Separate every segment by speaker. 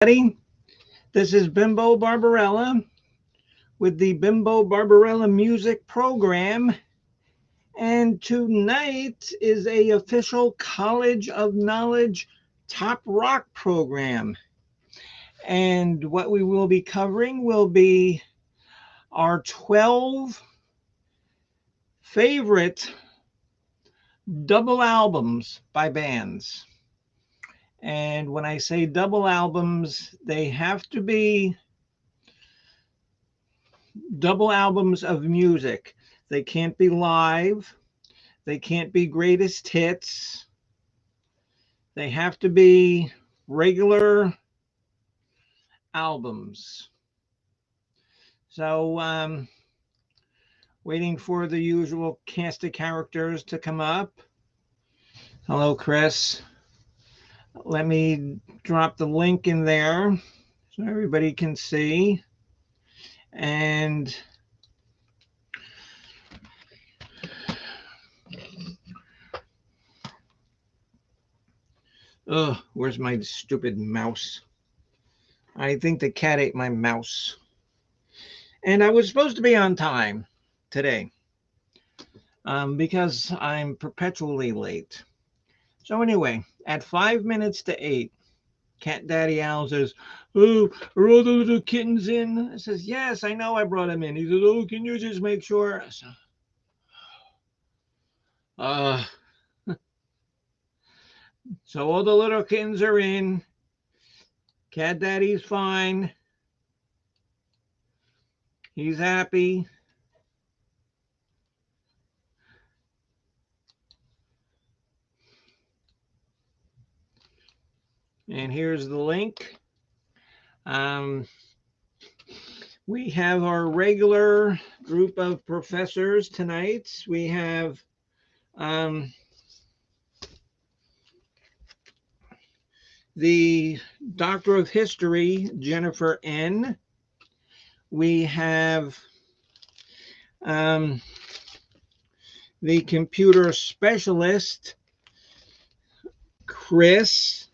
Speaker 1: Everybody. This is Bimbo Barbarella with the Bimbo Barbarella Music Program. And tonight is a official College of Knowledge Top Rock program. And what we will be covering will be our 12 favorite double albums by bands. And when I say double albums, they have to be double albums of music. They can't be live. They can't be greatest hits. They have to be regular albums. So, waiting for the usual cast of characters to come up. Hello, Chris. Let me drop the link in there so everybody can see. And oh, where's my stupid mouse? I think the cat ate my mouse. And I was supposed to be on time today because I'm perpetually late. So, anyway, at 5 minutes to 8, Cat Daddy Al says, "Oh, are all the little kittens in?" I says, "Yes, I know I brought them in." He says, "Oh, can you just make sure?" I said, uh, so all the little kittens are in. Cat Daddy's fine. He's happy. And here's the link. We have our regular group of professors tonight. We have the Doctor of History, Jennifer N. We have the computer specialist, Chris.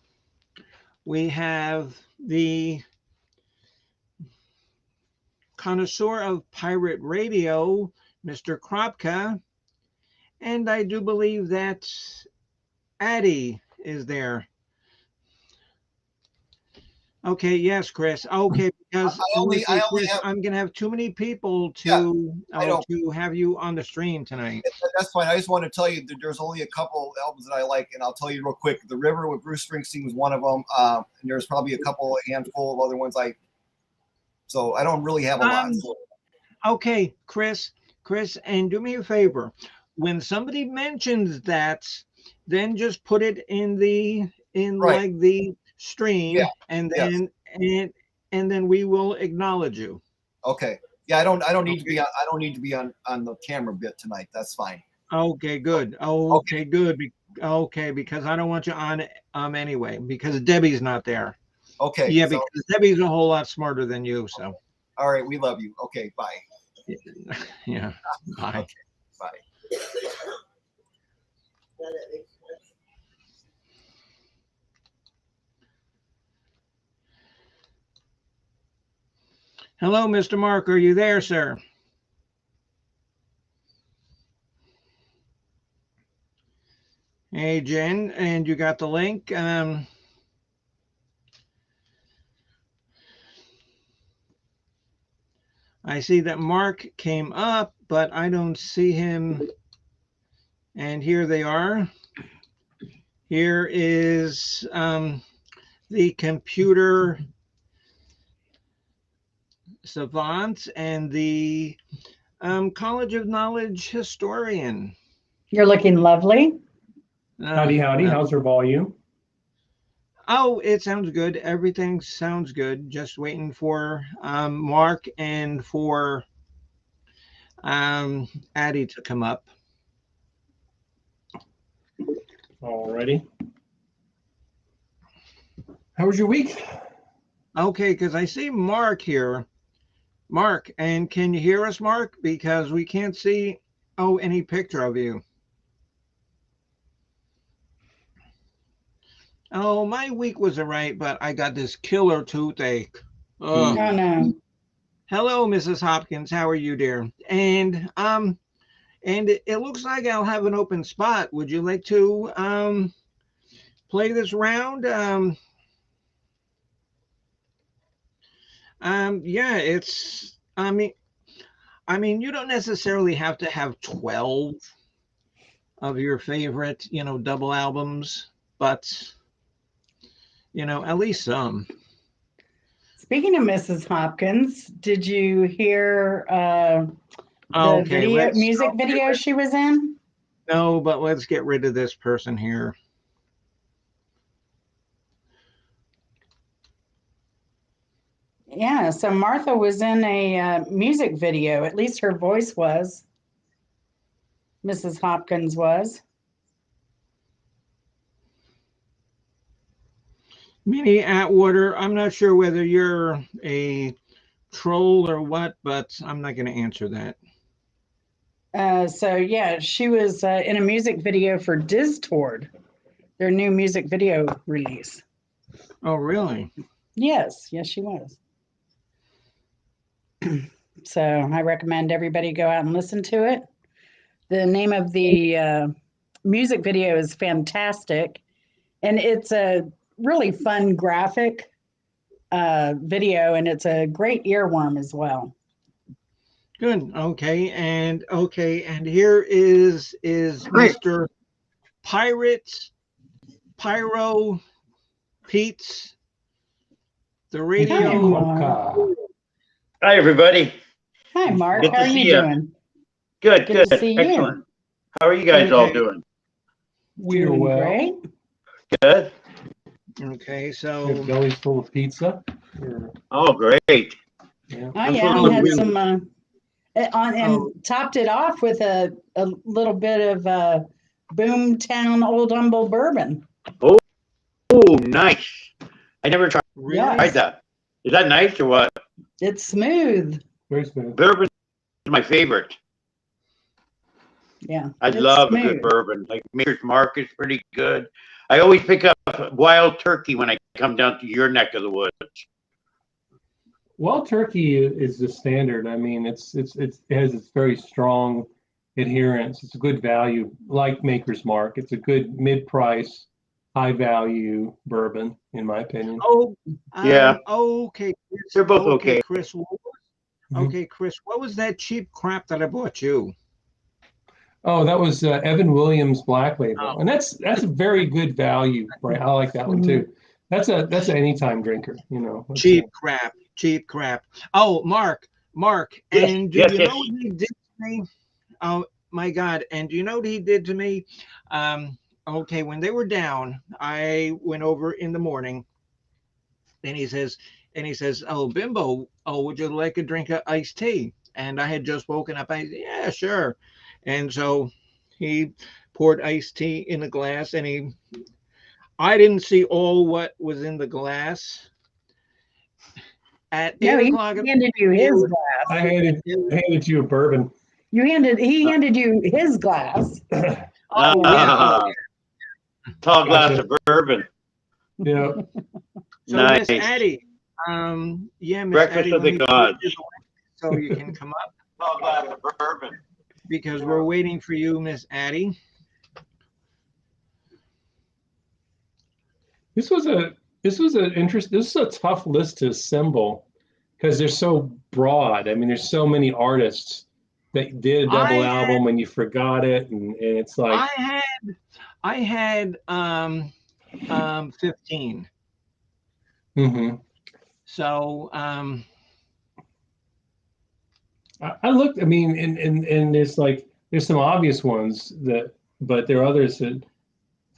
Speaker 1: We have the connoisseur of pirate radio, Mr. Kropka. And I do believe that Addie is there. Okay, yes, Chris. Okay, because I'm gonna have too many people to to have you on the stream tonight.
Speaker 2: That's fine. I just want to tell you that there's only a couple albums that I like, and I'll tell you real quick. The River with Bruce Springsteen was one of them, and there's probably a handful of other ones. So I don't really have a lot.
Speaker 1: Okay, Chris, and do me a favor. When somebody mentions that, then just put it in like the stream, and then we will acknowledge you.
Speaker 2: Okay. Yeah, I don't need to be on the camera bit tonight. That's fine.
Speaker 1: Okay, good. Okay, good. Okay, because I don't want you on anyway, because Debbie's not there.
Speaker 2: Okay.
Speaker 1: Yeah, because Debbie's a whole lot smarter than you. So.
Speaker 2: Okay. All right, we love you. Okay, bye.
Speaker 1: Yeah. Bye.
Speaker 2: Okay, bye.
Speaker 1: Hello, Mr. Mark. Are you there, sir? Hey, Jen, and you got the link. I see that Mark came up, but I don't see him. And here they are. Here is the computer savant and the College of Knowledge historian.
Speaker 3: You're looking lovely.
Speaker 4: Howdy. How's your volume?
Speaker 1: Oh, it sounds good. Everything sounds good. Just waiting for Mark and for Addie to come up.
Speaker 4: Alrighty. How was your week?
Speaker 1: Okay, because I see Mark here. Mark, and can you hear us, Mark? Because we can't see any picture of you. Oh, my week was all right, but I got this killer toothache. Ugh.
Speaker 3: Oh no.
Speaker 1: Hello, Mrs. Hopkins. How are you, dear? And it looks like I'll have an open spot. Would you like to play this round? Yeah, it's. I mean, you don't necessarily have to have 12 of your favorite, double albums, but at least some.
Speaker 3: Speaking of Mrs. Hopkins, did you hear the
Speaker 1: Okay,
Speaker 3: music video she was in?
Speaker 1: no, but let's get rid of this person here.
Speaker 3: Yeah, so Martha was in a music video. At least her voice was. Mrs. Hopkins was.
Speaker 1: Minnie Atwater, I'm not sure whether you're a troll or what, but I'm not going to answer that.
Speaker 3: So yeah, she was in a music video for Distort, their new music video release.
Speaker 1: Oh, really?
Speaker 3: Yes, she was. So I recommend everybody go out and listen to it. The name of the music video is fantastic, and it's a really fun graphic video, and it's a great earworm as well.
Speaker 1: Good. Okay, and here is Mr. Pyro Pete's the radio.
Speaker 5: Hi, everybody.
Speaker 3: Hi, Mark.
Speaker 5: Good
Speaker 3: How are
Speaker 5: to see
Speaker 3: you
Speaker 5: ya.
Speaker 3: doing?
Speaker 5: Good.
Speaker 3: Good to see you.
Speaker 5: Excellent. How are you guys all doing?
Speaker 4: We're
Speaker 3: Doing
Speaker 4: well.
Speaker 3: great.
Speaker 5: Good.
Speaker 1: Okay,
Speaker 4: Your
Speaker 1: so
Speaker 4: belly's full of pizza.
Speaker 5: Oh, great.
Speaker 4: Yeah.
Speaker 3: Oh
Speaker 5: I'm
Speaker 3: yeah,
Speaker 5: full
Speaker 3: we
Speaker 5: of
Speaker 3: had
Speaker 5: really-
Speaker 3: some and topped it off with a little bit of Boomtown Old Humble bourbon.
Speaker 5: Oh, nice. I never tried
Speaker 3: Yes.
Speaker 5: that. Is that nice or what?
Speaker 3: It's smooth.
Speaker 4: Very smooth.
Speaker 5: Bourbon is my favorite.
Speaker 3: Yeah.
Speaker 5: I
Speaker 3: it's
Speaker 5: love a
Speaker 3: smooth.
Speaker 5: good bourbon. Like Maker's Mark is pretty good. I always pick up Wild Turkey when I come down to your neck of the woods.
Speaker 4: Wild Turkey is the standard. I mean, it has its very strong adherence. It's a good value, like Maker's Mark. It's a good mid-price, high-value bourbon, in my opinion.
Speaker 1: oh
Speaker 5: Yeah.
Speaker 1: Okay,
Speaker 5: They're both okay.
Speaker 1: Chris. Chris, what was that cheap crap that I bought you?
Speaker 4: Oh, that was Evan Williams Black Label,
Speaker 1: Oh.
Speaker 4: and that's a very good value. Right, I like that one too. That's an anytime drinker. That's
Speaker 1: Cheap crap. Oh, Mark,
Speaker 5: Yes,
Speaker 1: and do
Speaker 5: yes,
Speaker 1: you
Speaker 5: yes.
Speaker 1: know what he did to me? Oh my God! And do you know what he did to me? Okay, when they were down, I went over in the morning, and he says, "Oh, Bimbo, would you like a drink of iced tea?" And I had just woken up. I said, "Yeah, sure." And so he poured iced tea in a glass, and I didn't see all what was in the glass. At 8
Speaker 3: No, he
Speaker 1: o'clock,
Speaker 3: handed you his glass.
Speaker 4: I handed you a bourbon.
Speaker 3: He handed you his glass.
Speaker 1: Oh, yeah.
Speaker 5: Tall glass of bourbon.
Speaker 4: Yeah.
Speaker 1: So
Speaker 5: Nice.
Speaker 1: Miss Addie, Miss
Speaker 5: Breakfast
Speaker 1: Addie,
Speaker 5: of
Speaker 1: let
Speaker 5: the
Speaker 1: me
Speaker 5: gods.
Speaker 1: put you away so you can come up
Speaker 5: Tall glass of bourbon.
Speaker 1: because we're waiting for you, Miss Addie.
Speaker 4: This was a tough list to assemble because they're so broad. I mean, there's so many artists that did a double album and you forgot it, and it's like
Speaker 1: I had 15.
Speaker 4: Mhm.
Speaker 1: So
Speaker 4: I looked. I mean, and there's some obvious ones but there are others that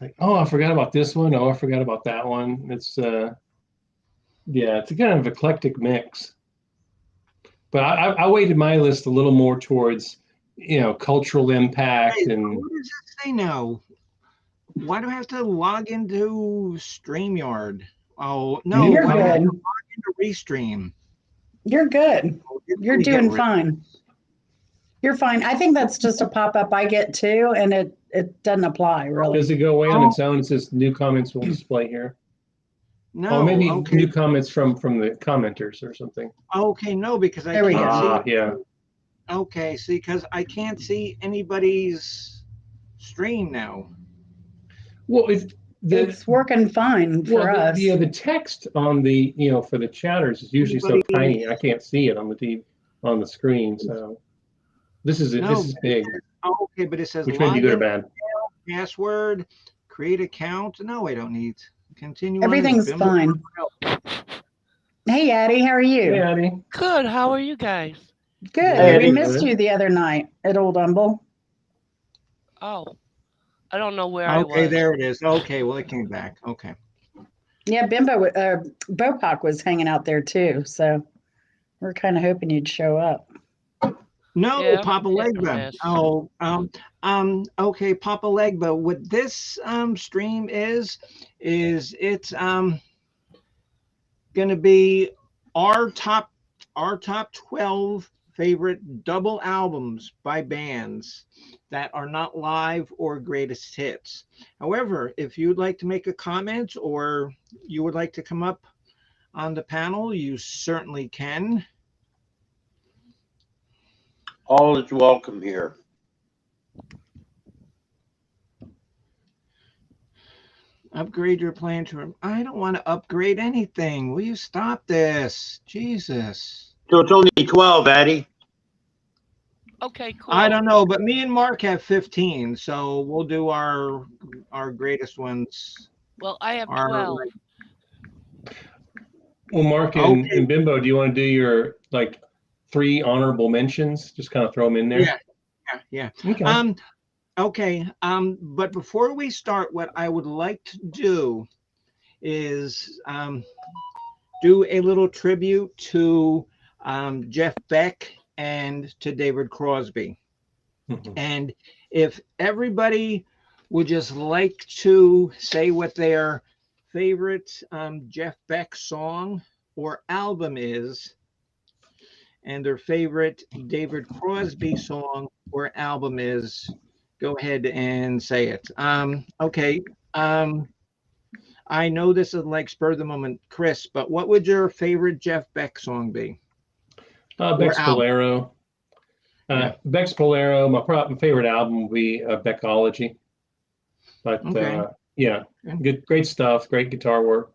Speaker 4: like, oh, I forgot about this one. Oh, I forgot about that one. It's it's a kind of eclectic mix. But I weighted my list a little more towards cultural impact
Speaker 1: hey,
Speaker 4: and.
Speaker 1: what does it say now? Why do I have to log into StreamYard? Oh no,
Speaker 3: You're
Speaker 1: why do I have
Speaker 3: good.
Speaker 1: to log into Restream?
Speaker 3: You're good. You're doing fine. You're fine. I think that's just a pop-up I get too, and it doesn't apply really.
Speaker 4: Does it go away on its own? It says new comments will display here.
Speaker 1: No,
Speaker 4: Oh, maybe
Speaker 1: okay.
Speaker 4: new comments from the commenters or something.
Speaker 1: Okay, no, because I
Speaker 3: There we
Speaker 1: can't
Speaker 3: go.
Speaker 1: see.
Speaker 4: Yeah.
Speaker 1: Okay, see, because I can't see anybody's stream now.
Speaker 4: Well,
Speaker 3: It's working fine for us.
Speaker 4: the text on the, for the chatters is usually so tiny. I can't see it on the TV, on the screen. So this is
Speaker 1: No,
Speaker 4: this is big,
Speaker 1: Okay, but it says
Speaker 4: which may be good or
Speaker 1: login,
Speaker 4: bad.
Speaker 1: password, create account. No, I don't need. Continue. on as
Speaker 3: Everything's
Speaker 1: Bimbo
Speaker 3: fine. Hey, Addie, how are you?
Speaker 4: Hey, Addie.
Speaker 6: Good. How are you guys?
Speaker 3: Good.
Speaker 4: Hey,
Speaker 3: We
Speaker 4: Addie.
Speaker 3: missed you the other night at Old Humble.
Speaker 6: Oh, I don't know where I
Speaker 1: Okay,
Speaker 6: was.
Speaker 1: there it is. Okay, well, it came back. Okay.
Speaker 3: Yeah, Bopak was hanging out there too, so we're kind of hoping you'd show up.
Speaker 1: No,
Speaker 6: Yeah,
Speaker 1: Papa
Speaker 6: hit or
Speaker 1: Legba.
Speaker 6: miss.
Speaker 1: Oh, okay, Papa Legba. What this stream is it's gonna be our top 12 favorite double albums by bands that are not live or greatest hits. However, if you'd like to make a comment or you would like to come up on the panel, you certainly can.
Speaker 5: All is welcome here.
Speaker 1: Upgrade your plan to. I don't want to upgrade anything. Will you stop this? Jesus.
Speaker 5: So it's only 12, Addie.
Speaker 6: Okay, cool.
Speaker 1: I don't know, but me and Mark have 15, so we'll do our greatest ones.
Speaker 6: Well, I have
Speaker 1: Our,
Speaker 6: 12.
Speaker 4: Well, Mark and Bimbo, do you want to do your 3 honorable mentions? Just kind of throw them in there.
Speaker 1: Yeah.
Speaker 4: Okay.
Speaker 1: Okay. But before we start, what I would like to do is do a little tribute to Jeff Beck and to David Crosby.
Speaker 4: Mhm.
Speaker 1: And if everybody would just like to say what their favorite Jeff Beck song or album is, and their favorite David Crosby song or album is, go ahead and say it. Okay. I know this is like spur of the moment, Chris, but what would your favorite Jeff Beck song be?
Speaker 4: Beck's
Speaker 1: album.
Speaker 4: Bolero.
Speaker 1: Yeah.
Speaker 4: Beck's Bolero. My favorite album would be Beckology. But
Speaker 1: Okay.
Speaker 4: yeah,
Speaker 1: Okay.
Speaker 4: great stuff. Great guitar work.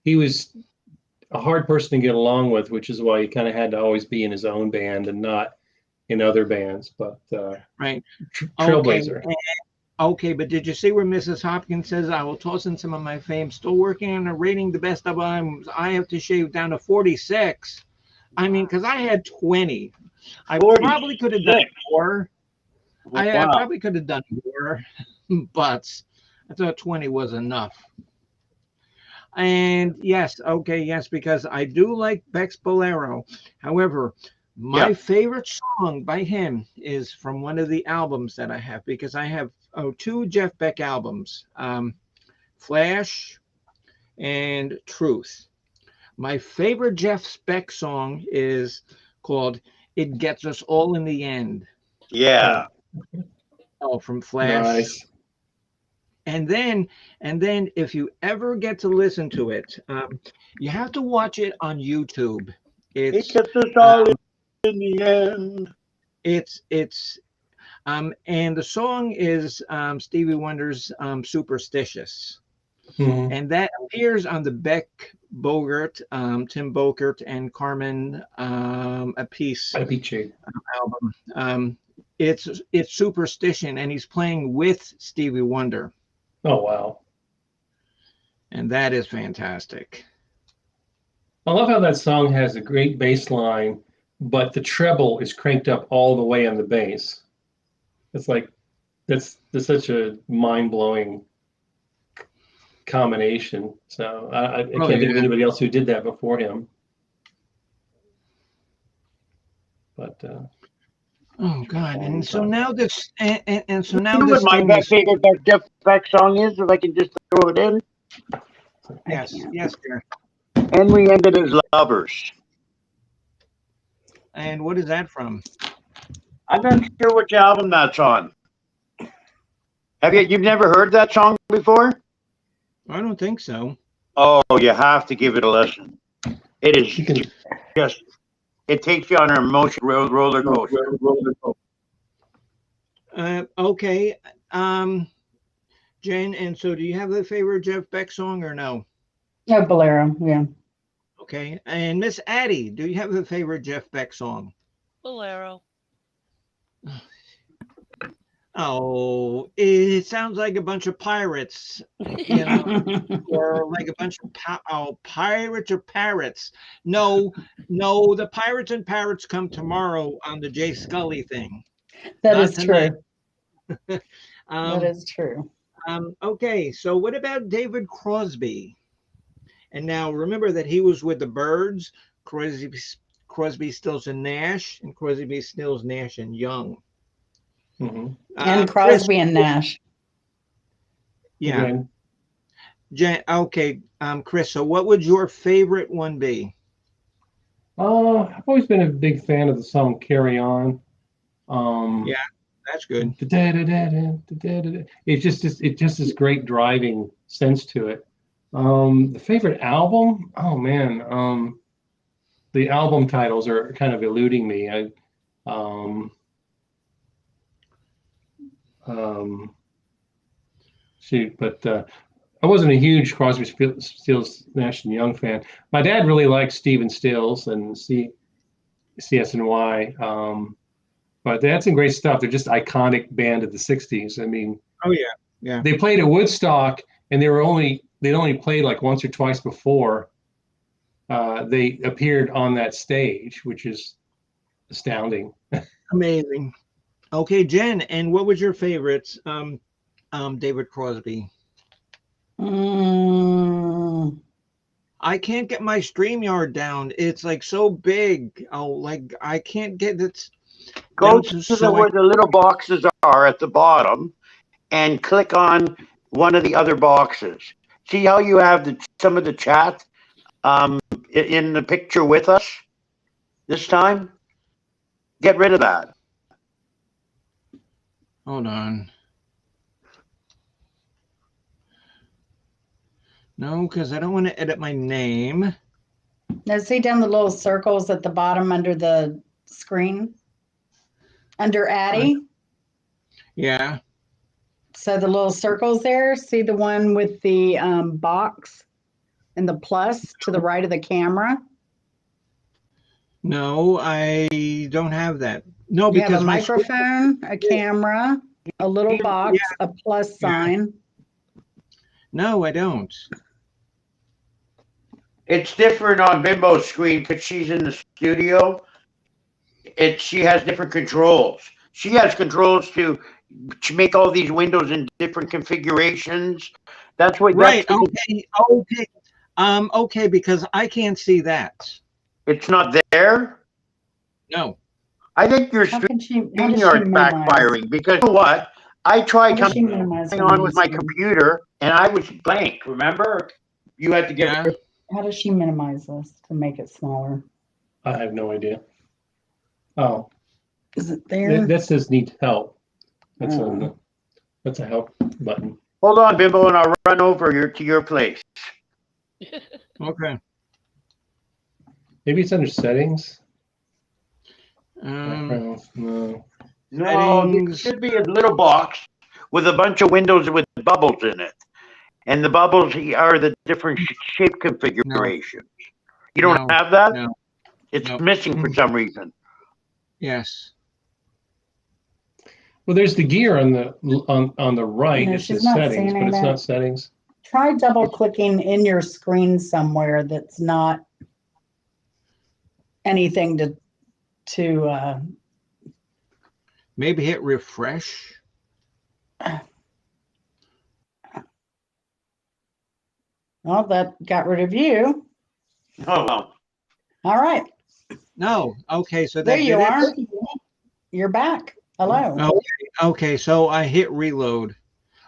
Speaker 4: He was a hard person to get along with, which is why he kind of had to always be in his own band and not in other bands. But
Speaker 1: Right.
Speaker 4: trailblazer.
Speaker 1: Okay, but did you see where Mrs. Hopkins says, I will toss in some of my fame, still working on rating the best of albums. I have to shave down to 46. I mean, because I had 20. I probably could have done more. I probably could have done more, but I thought 20 was enough. And yes, because I do like Beck's Bolero. However, my favorite song by him is from one of the albums that I have, because I have 2 Jeff Beck albums, Flash and Truth. My favorite Jeff Beck song is called It Gets Us All in the End.
Speaker 5: Yeah.
Speaker 1: From Flash.
Speaker 4: Nice.
Speaker 1: And then if you ever get to listen to it, you have to watch it on YouTube.
Speaker 5: It gets us all in the end.
Speaker 1: It's and the song is Stevie Wonder's Superstitious.
Speaker 4: Mhm.
Speaker 1: And that appears on the Beck Bogert, Tim Bogert and Carmen Apice album. It's Superstition, and he's playing with Stevie Wonder.
Speaker 4: Oh, wow.
Speaker 1: And that is fantastic.
Speaker 4: I love how that song has a great bass line, but the treble is cranked up all the way on the bass. It's like, that's such a mind-blowing combination. So I can't think of anybody else who did that before him. But
Speaker 1: oh God! And so now this, and so now
Speaker 5: You know
Speaker 1: this.
Speaker 5: what my favorite Jeff Beck song is? If I can just throw it in.
Speaker 1: Yes, dear.
Speaker 5: And we ended as lovers.
Speaker 1: And what is that from?
Speaker 5: I'm not sure which album that's on. You've never heard that song before?
Speaker 1: I don't think so.
Speaker 5: Oh, you have to give it a listen. It is
Speaker 4: You can,
Speaker 5: just, it takes you on an emotional roller coaster.
Speaker 1: Okay. Jen, and so do you have a favorite Jeff Beck song or no?
Speaker 3: No, Bolero. Yeah.
Speaker 1: Okay. And Miss Addie, do you have a favorite Jeff Beck song?
Speaker 6: Bolero.
Speaker 1: Oh, it sounds like a bunch of pirates, you know, or like a bunch of pirates or parrots. No, no, the pirates and parrots come tomorrow on the Jay Scully thing.
Speaker 3: That
Speaker 1: Not
Speaker 3: is
Speaker 1: tonight.
Speaker 3: true. That is true.
Speaker 1: Okay, so what about David Crosby? And now remember that he was with the Byrds, Crosby, Stills, and Nash, and Crosby, Stills, Nash, and Young.
Speaker 4: mhm.
Speaker 3: And
Speaker 1: Chris,
Speaker 3: Crosby and Nash.
Speaker 1: yeah.
Speaker 4: Again,
Speaker 1: Okay, Chris, so what would your favorite one be?
Speaker 4: I've always been a big fan of the song "Carry On."
Speaker 1: Yeah. That's good.
Speaker 4: It's just this great driving sense to it. The favorite album? Oh man, the album titles are kind of eluding me. Shoot, but I wasn't a huge Crosby, Stills, Nash and Young fan. My dad really liked Stephen Stills and CSNY. But they had some great stuff. They're just iconic band of the '60s. I mean,
Speaker 1: Oh yeah, yeah.
Speaker 4: they played at Woodstock, and they'd only played like once or twice before they appeared on that stage, which is astounding.
Speaker 1: Amazing. Okay, Jen, and what was your favorite David Crosby?
Speaker 3: Mm,
Speaker 1: I can't get my StreamYard down. It's like so big. Oh, like I can't get it
Speaker 5: Go
Speaker 1: down
Speaker 5: to
Speaker 1: so
Speaker 5: where the little boxes are at the bottom and click on one of the other boxes. See how you have some of the chat in the picture with us this time? Get rid of that.
Speaker 1: Hold on. No, because I don't want to edit my name.
Speaker 3: now see down the little circles at the bottom under the screen? Under Addie?
Speaker 1: Yeah.
Speaker 3: So the little circles there, see the one with the box and the plus to the right of the camera?
Speaker 1: No, I don't have that. No,
Speaker 3: You have
Speaker 1: because
Speaker 3: a
Speaker 1: my
Speaker 3: microphone, a camera, a little box, a plus
Speaker 1: Yeah.
Speaker 3: sign.
Speaker 1: No, I don't.
Speaker 5: It's different on Bimbo's screen because she's in the studio. She has different controls. She has controls to make all these windows in different configurations. That's what.
Speaker 1: Right.
Speaker 5: That's,
Speaker 1: Okay. Okay. Okay, because I can't see that.
Speaker 5: it's not there.
Speaker 1: No.
Speaker 5: I think your
Speaker 3: How does she
Speaker 5: StreamYard's
Speaker 3: minimize?
Speaker 5: backfiring because you know what? I tried
Speaker 3: How does she
Speaker 5: coming
Speaker 3: minimize
Speaker 5: on with my
Speaker 3: screen?
Speaker 5: computer and I was blank. Remember? You had to get
Speaker 1: Yeah.
Speaker 3: How does she minimize this to make it smaller?
Speaker 4: I have no idea. Oh,
Speaker 3: Is it there?
Speaker 4: that says "need help." That's
Speaker 3: Oh.
Speaker 4: that's a help button.
Speaker 5: Hold on, Bimbo, and I'll run over to your place.
Speaker 1: Okay.
Speaker 4: Maybe it's under settings.
Speaker 1: Um,
Speaker 4: No.
Speaker 5: No, there
Speaker 1: Settings.
Speaker 5: should be a little box with a bunch of windows with bubbles in it. And the bubbles are the different shape configurations. You don't
Speaker 1: No.
Speaker 5: have that?
Speaker 1: No.
Speaker 5: It's
Speaker 1: No.
Speaker 5: missing for some reason.
Speaker 1: yes.
Speaker 4: Well, there's the gear on the right.
Speaker 3: No,
Speaker 4: It
Speaker 3: she's
Speaker 4: says
Speaker 3: not
Speaker 4: settings, but
Speaker 3: seeing
Speaker 4: it's
Speaker 3: it.
Speaker 4: not settings.
Speaker 3: Try double clicking in your screen somewhere that's not anything to
Speaker 1: Maybe hit refresh.
Speaker 3: well, that got rid of you.
Speaker 5: Oh, well.
Speaker 3: All right.
Speaker 1: No. Okay. So that
Speaker 3: There you
Speaker 1: did
Speaker 3: are.
Speaker 1: it?
Speaker 3: You're back. Hello.
Speaker 1: Okay. So I hit reload.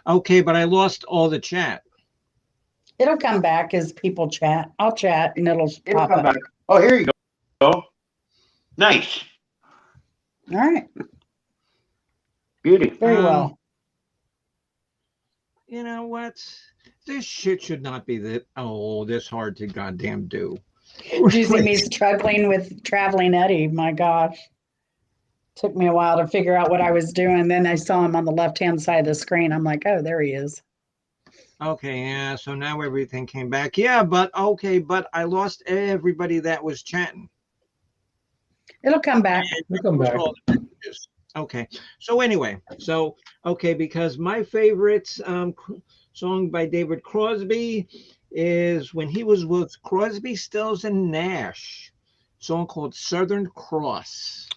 Speaker 1: Okay, but I lost all the chat.
Speaker 3: It'll come back as people chat. I'll chat and it'll
Speaker 5: It'll
Speaker 3: pop
Speaker 5: come
Speaker 3: up.
Speaker 5: back. Oh, here you go. Nice.
Speaker 3: All right.
Speaker 5: Beauty.
Speaker 3: Very well.
Speaker 1: You know what? This shit should not be this hard to goddamn do.
Speaker 3: Do you see me struggling with Traveling Eddie? My gosh. Took me a while to figure out what I was doing. Then I saw him on the left-hand side of the screen. I'm like, oh, there he is.
Speaker 1: Okay, yeah, so now everything came back. Yeah, but I lost everybody that was chatting.
Speaker 3: It'll come back.
Speaker 4: We'll come back.
Speaker 1: Okay, so anyway, because my favorite song by David Crosby is when he was with Crosby, Stills, and Nash, a song called Southern Cross.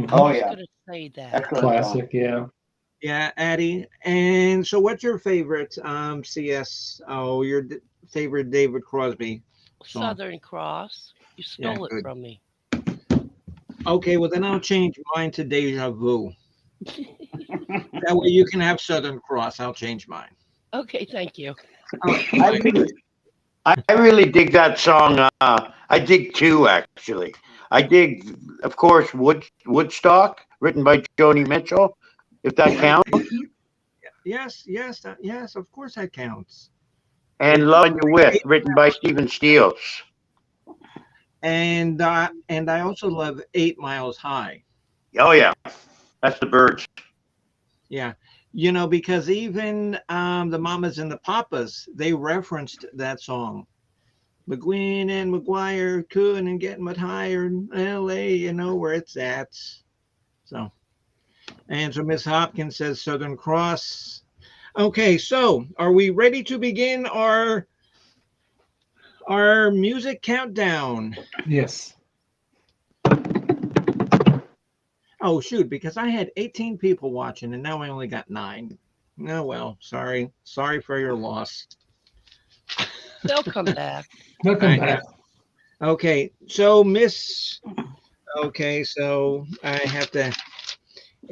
Speaker 5: Oh,
Speaker 6: I was
Speaker 5: yeah.
Speaker 6: gonna say that.
Speaker 5: Excellent
Speaker 4: Classic, yeah.
Speaker 1: Yeah, Addie. And so what's your favorite CS? Oh, your favorite David Crosby song?
Speaker 6: Southern Cross. You stole it
Speaker 1: good.
Speaker 6: from me.
Speaker 1: Okay, well then I'll change mine to Deja Vu. That way you can have Southern Cross. I'll change mine.
Speaker 6: Okay, thank you.
Speaker 5: I really dig that song. I dig two, actually. I dig, of course, Woodstock, written by Joni Mitchell, if that counts.
Speaker 1: Yes, of course that counts.
Speaker 5: And Love You With, written by Stephen Stills.
Speaker 1: And I also love 8 Miles High.
Speaker 5: Oh, yeah. That's the Byrds.
Speaker 1: Yeah. Because even the Mamas and the Papas, they referenced that song. McGuinn and McGuire couldn't get much higher in LA, where it's at. So Miss Hopkins says Southern Cross. Okay, so are we ready to begin our music countdown?
Speaker 4: Yes.
Speaker 1: Oh, shoot, because I had 18 people watching and now I only got 9. Oh, well, sorry. Sorry for your loss.
Speaker 6: They'll come back.
Speaker 4: They'll come back.
Speaker 1: Okay, so so I have to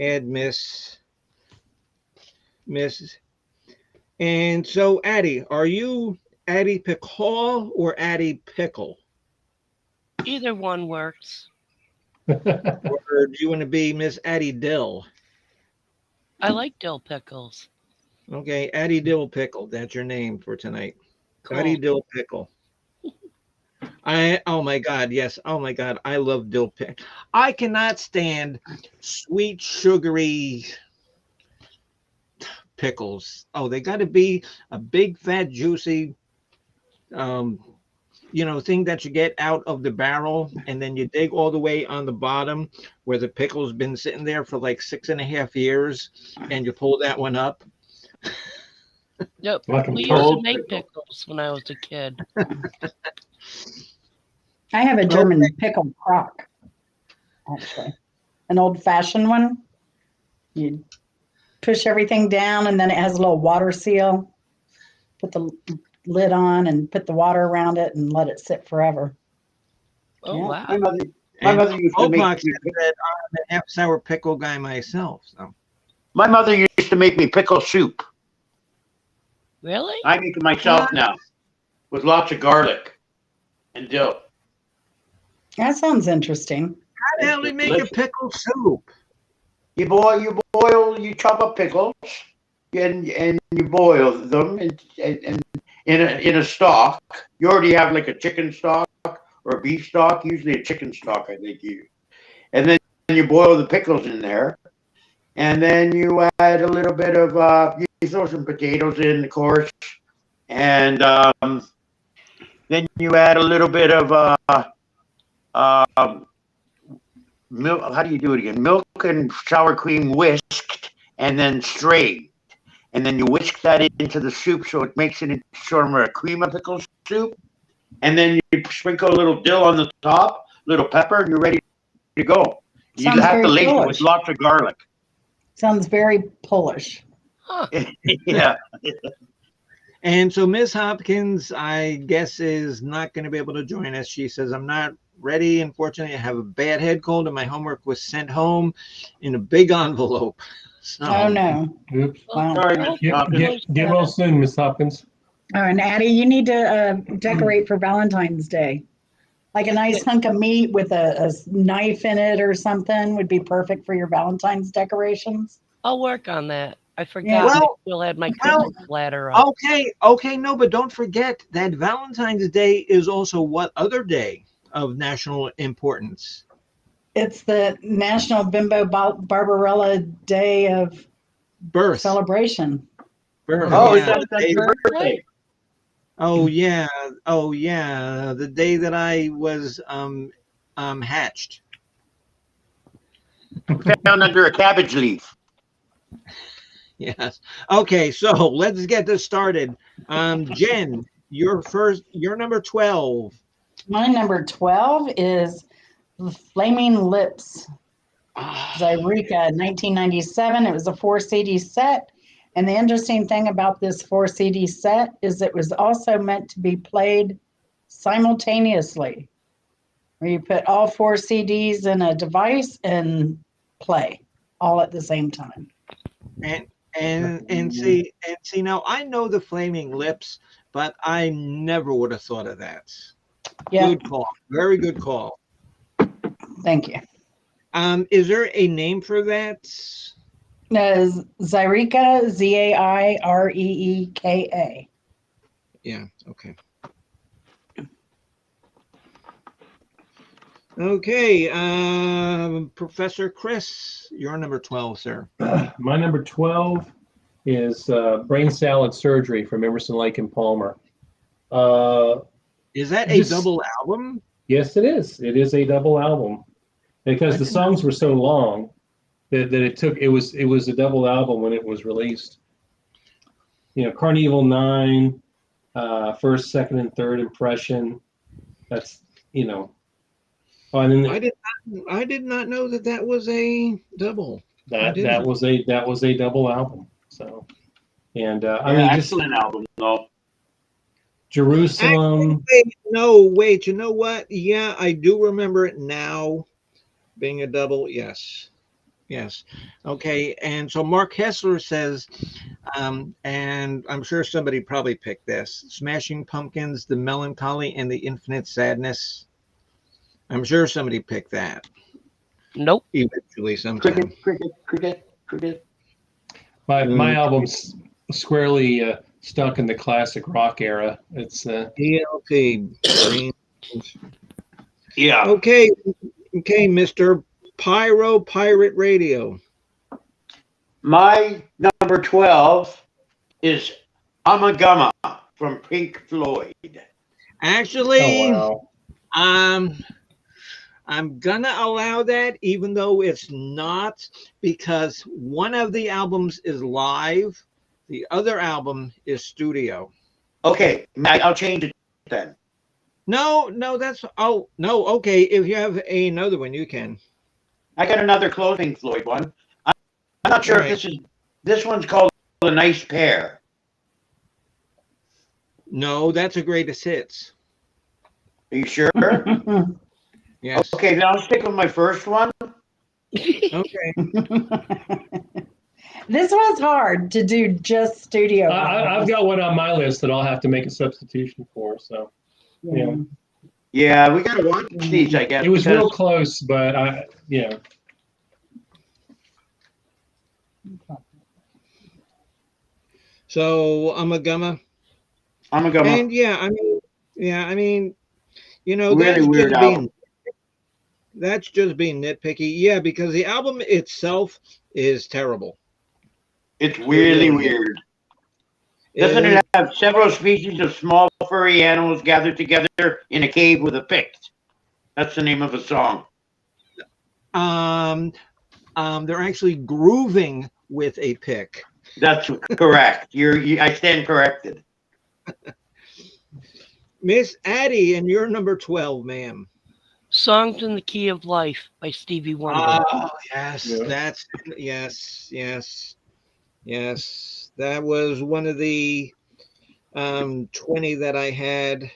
Speaker 1: add Miss. And so, Addie, are you Addie Pickle or Addie Pickle?
Speaker 6: Either one works.
Speaker 1: Or do you want to be Miss Addie Dill?
Speaker 6: I like dill pickles.
Speaker 1: Okay, Addie Dill Pickle. That's your name for tonight.
Speaker 6: Cool.
Speaker 1: Addie Dill Pickle. Oh my God, yes. Oh my God, I love dill pickle. I cannot stand sweet, sugary pickles. Oh, they got to be a big, fat, juicy, thing that you get out of the barrel, and then you dig all the way on the bottom where the pickle's been sitting there for like 6.5 years, and you pull that one up.
Speaker 6: Yep.
Speaker 4: Like a
Speaker 6: We used to
Speaker 4: cold
Speaker 6: make
Speaker 4: pickle.
Speaker 6: pickles when I was a kid.
Speaker 3: I have a German pickle crock, actually. An old-fashioned one. You push everything down, and then it has a little water seal. Put the lid on and put the water around it and let it sit forever.
Speaker 6: Oh,
Speaker 3: Yeah.
Speaker 6: wow.
Speaker 5: My mother used to make
Speaker 1: Bobox said that I'm a half sour pickle guy myself. So
Speaker 5: my mother used to make me pickle soup.
Speaker 6: Really?
Speaker 5: I make it myself now with lots of garlic and dill.
Speaker 3: That sounds interesting.
Speaker 1: how the hell do you make a pickle soup?
Speaker 5: You chop up pickles and you boil them and in a stock. You already have like a chicken stock or a beef stock, usually a chicken stock, I think and then you boil the pickles in there, and then you add a little bit of you throw some potatoes in, of course, and then you add a little bit of milk. How do you do it again? Milk and sour cream whisked and then strained. And then you whisk that into the soup so it makes it into sort of a cream of pickle soup. And then you sprinkle a little dill on the top, little pepper, and you're ready to go. You
Speaker 3: Sounds
Speaker 5: have to
Speaker 3: very
Speaker 5: lace it
Speaker 3: Polish.
Speaker 5: with lots of garlic.
Speaker 3: Sounds very Polish.
Speaker 6: Huh.
Speaker 5: Yeah.
Speaker 1: And so Miss Hopkins, I guess, is not going to be able to join us. She says, I'm not ready. Unfortunately, I have a bad head cold and my homework was sent home in a big envelope. So,
Speaker 3: Oh, no.
Speaker 4: Oops.
Speaker 3: Wow.
Speaker 5: Sorry,
Speaker 6: Oh,
Speaker 5: Miss Hopkins.
Speaker 4: Get well soon, Miss Hopkins.
Speaker 3: Oh, and Addie, you need to decorate for Valentine's Day. Like a nice hunk of meat with a knife in it or something would be perfect for your Valentine's decorations.
Speaker 6: I'll work on that. I
Speaker 3: Yeah.
Speaker 6: forgot. I
Speaker 1: Well,
Speaker 6: still had my
Speaker 1: well,
Speaker 6: Christmas ladder up.
Speaker 1: okay, no, but don't forget that Valentine's Day is also what other day of national importance?
Speaker 3: It's the National Bimbo Barbarella Day of
Speaker 1: Birth.
Speaker 3: celebration.
Speaker 1: Birth.
Speaker 5: Oh,
Speaker 1: yeah,
Speaker 5: that's
Speaker 1: the day-
Speaker 5: your birthday.
Speaker 1: oh yeah, the day that I was hatched.
Speaker 5: Found under a cabbage leaf.
Speaker 1: Yes. Okay, so let's get this started. Jen, your number 12.
Speaker 3: My number 12 is Flaming Lips, Zyreka, 1997. It was a 4 CD set. And the interesting thing about this 4 CD set is it was also meant to be played simultaneously, where you put all 4 CDs in a device and play all at the same time.
Speaker 1: And see now I know the Flaming Lips, but I never would have thought of that.
Speaker 3: Yeah,
Speaker 1: Good call. Very good call.
Speaker 3: thank you.
Speaker 1: Is there a name for that?
Speaker 3: Zyreka, Zaireeka.
Speaker 1: Yeah, okay. Okay, Professor Chris, you're number 12, sir.
Speaker 4: My number 12 is Brain Salad Surgery from Emerson, Lake and Palmer.
Speaker 1: Is that
Speaker 4: Just-
Speaker 1: a double album?
Speaker 4: Yes, it is. It is a double album because the songs were so long that it was a double album when it was released. You know, Carnival 9, First, Second, and Third Impression. That's, you know. Oh, and then
Speaker 1: I did not know that was a double.
Speaker 4: that was a double album. So, and I
Speaker 5: Yeah,
Speaker 4: mean, just
Speaker 5: excellent album, though.
Speaker 4: Jerusalem.
Speaker 1: Wait, you know what? Yeah, I do remember it now being a double. Yes. Okay. And so Mark Hessler says, and I'm sure somebody probably picked this, Smashing Pumpkins, The Melancholy and the Infinite Sadness. I'm sure somebody picked that
Speaker 6: Nope.
Speaker 1: eventually sometime.
Speaker 5: Cricket.
Speaker 4: My album's squarely stuck in the classic rock era. It's
Speaker 1: ELP.
Speaker 5: Yeah.
Speaker 1: Okay, Mr. Pyro Pirate Radio.
Speaker 5: My number 12 is Amagama from Pink Floyd.
Speaker 1: Actually,
Speaker 4: oh wow.
Speaker 1: I'm gonna allow that, even though it's not, because one of the albums is live, the other album is studio.
Speaker 5: Okay, I'll change it then.
Speaker 1: No, okay. If you have another one, you can.
Speaker 5: I got another Clothing Floyd one. I'm not sure
Speaker 1: Right.
Speaker 5: if this one's called A Nice Pair.
Speaker 1: No, that's a greatest hits.
Speaker 5: Are you sure?
Speaker 1: Yes.
Speaker 5: Okay, then I'll stick with my first one.
Speaker 1: Okay.
Speaker 3: This was hard to do just studio.
Speaker 4: I've got one on my list that I'll have to make a substitution for. So yeah.
Speaker 5: Yeah, we gotta watch these, I guess.
Speaker 4: It was
Speaker 5: because-
Speaker 4: real close, but yeah.
Speaker 1: So Amagama.
Speaker 5: Amagama.
Speaker 1: And I mean, you know,
Speaker 5: Really weird album.
Speaker 1: That's just being nitpicky. Yeah, because the album itself is terrible.
Speaker 5: It's really weird. Doesn't it have several species of small furry animals gathered together in a cave with a pick? That's the name of a song.
Speaker 1: They're actually grooving with a pick.
Speaker 5: That's correct. I stand corrected.
Speaker 1: Miss Addie, and you're number 12, ma'am.
Speaker 6: Songs in the Key of Life by Stevie Wonder.
Speaker 1: Oh, yes.
Speaker 4: Yeah.
Speaker 1: Yes. That was one of the 20 that I had.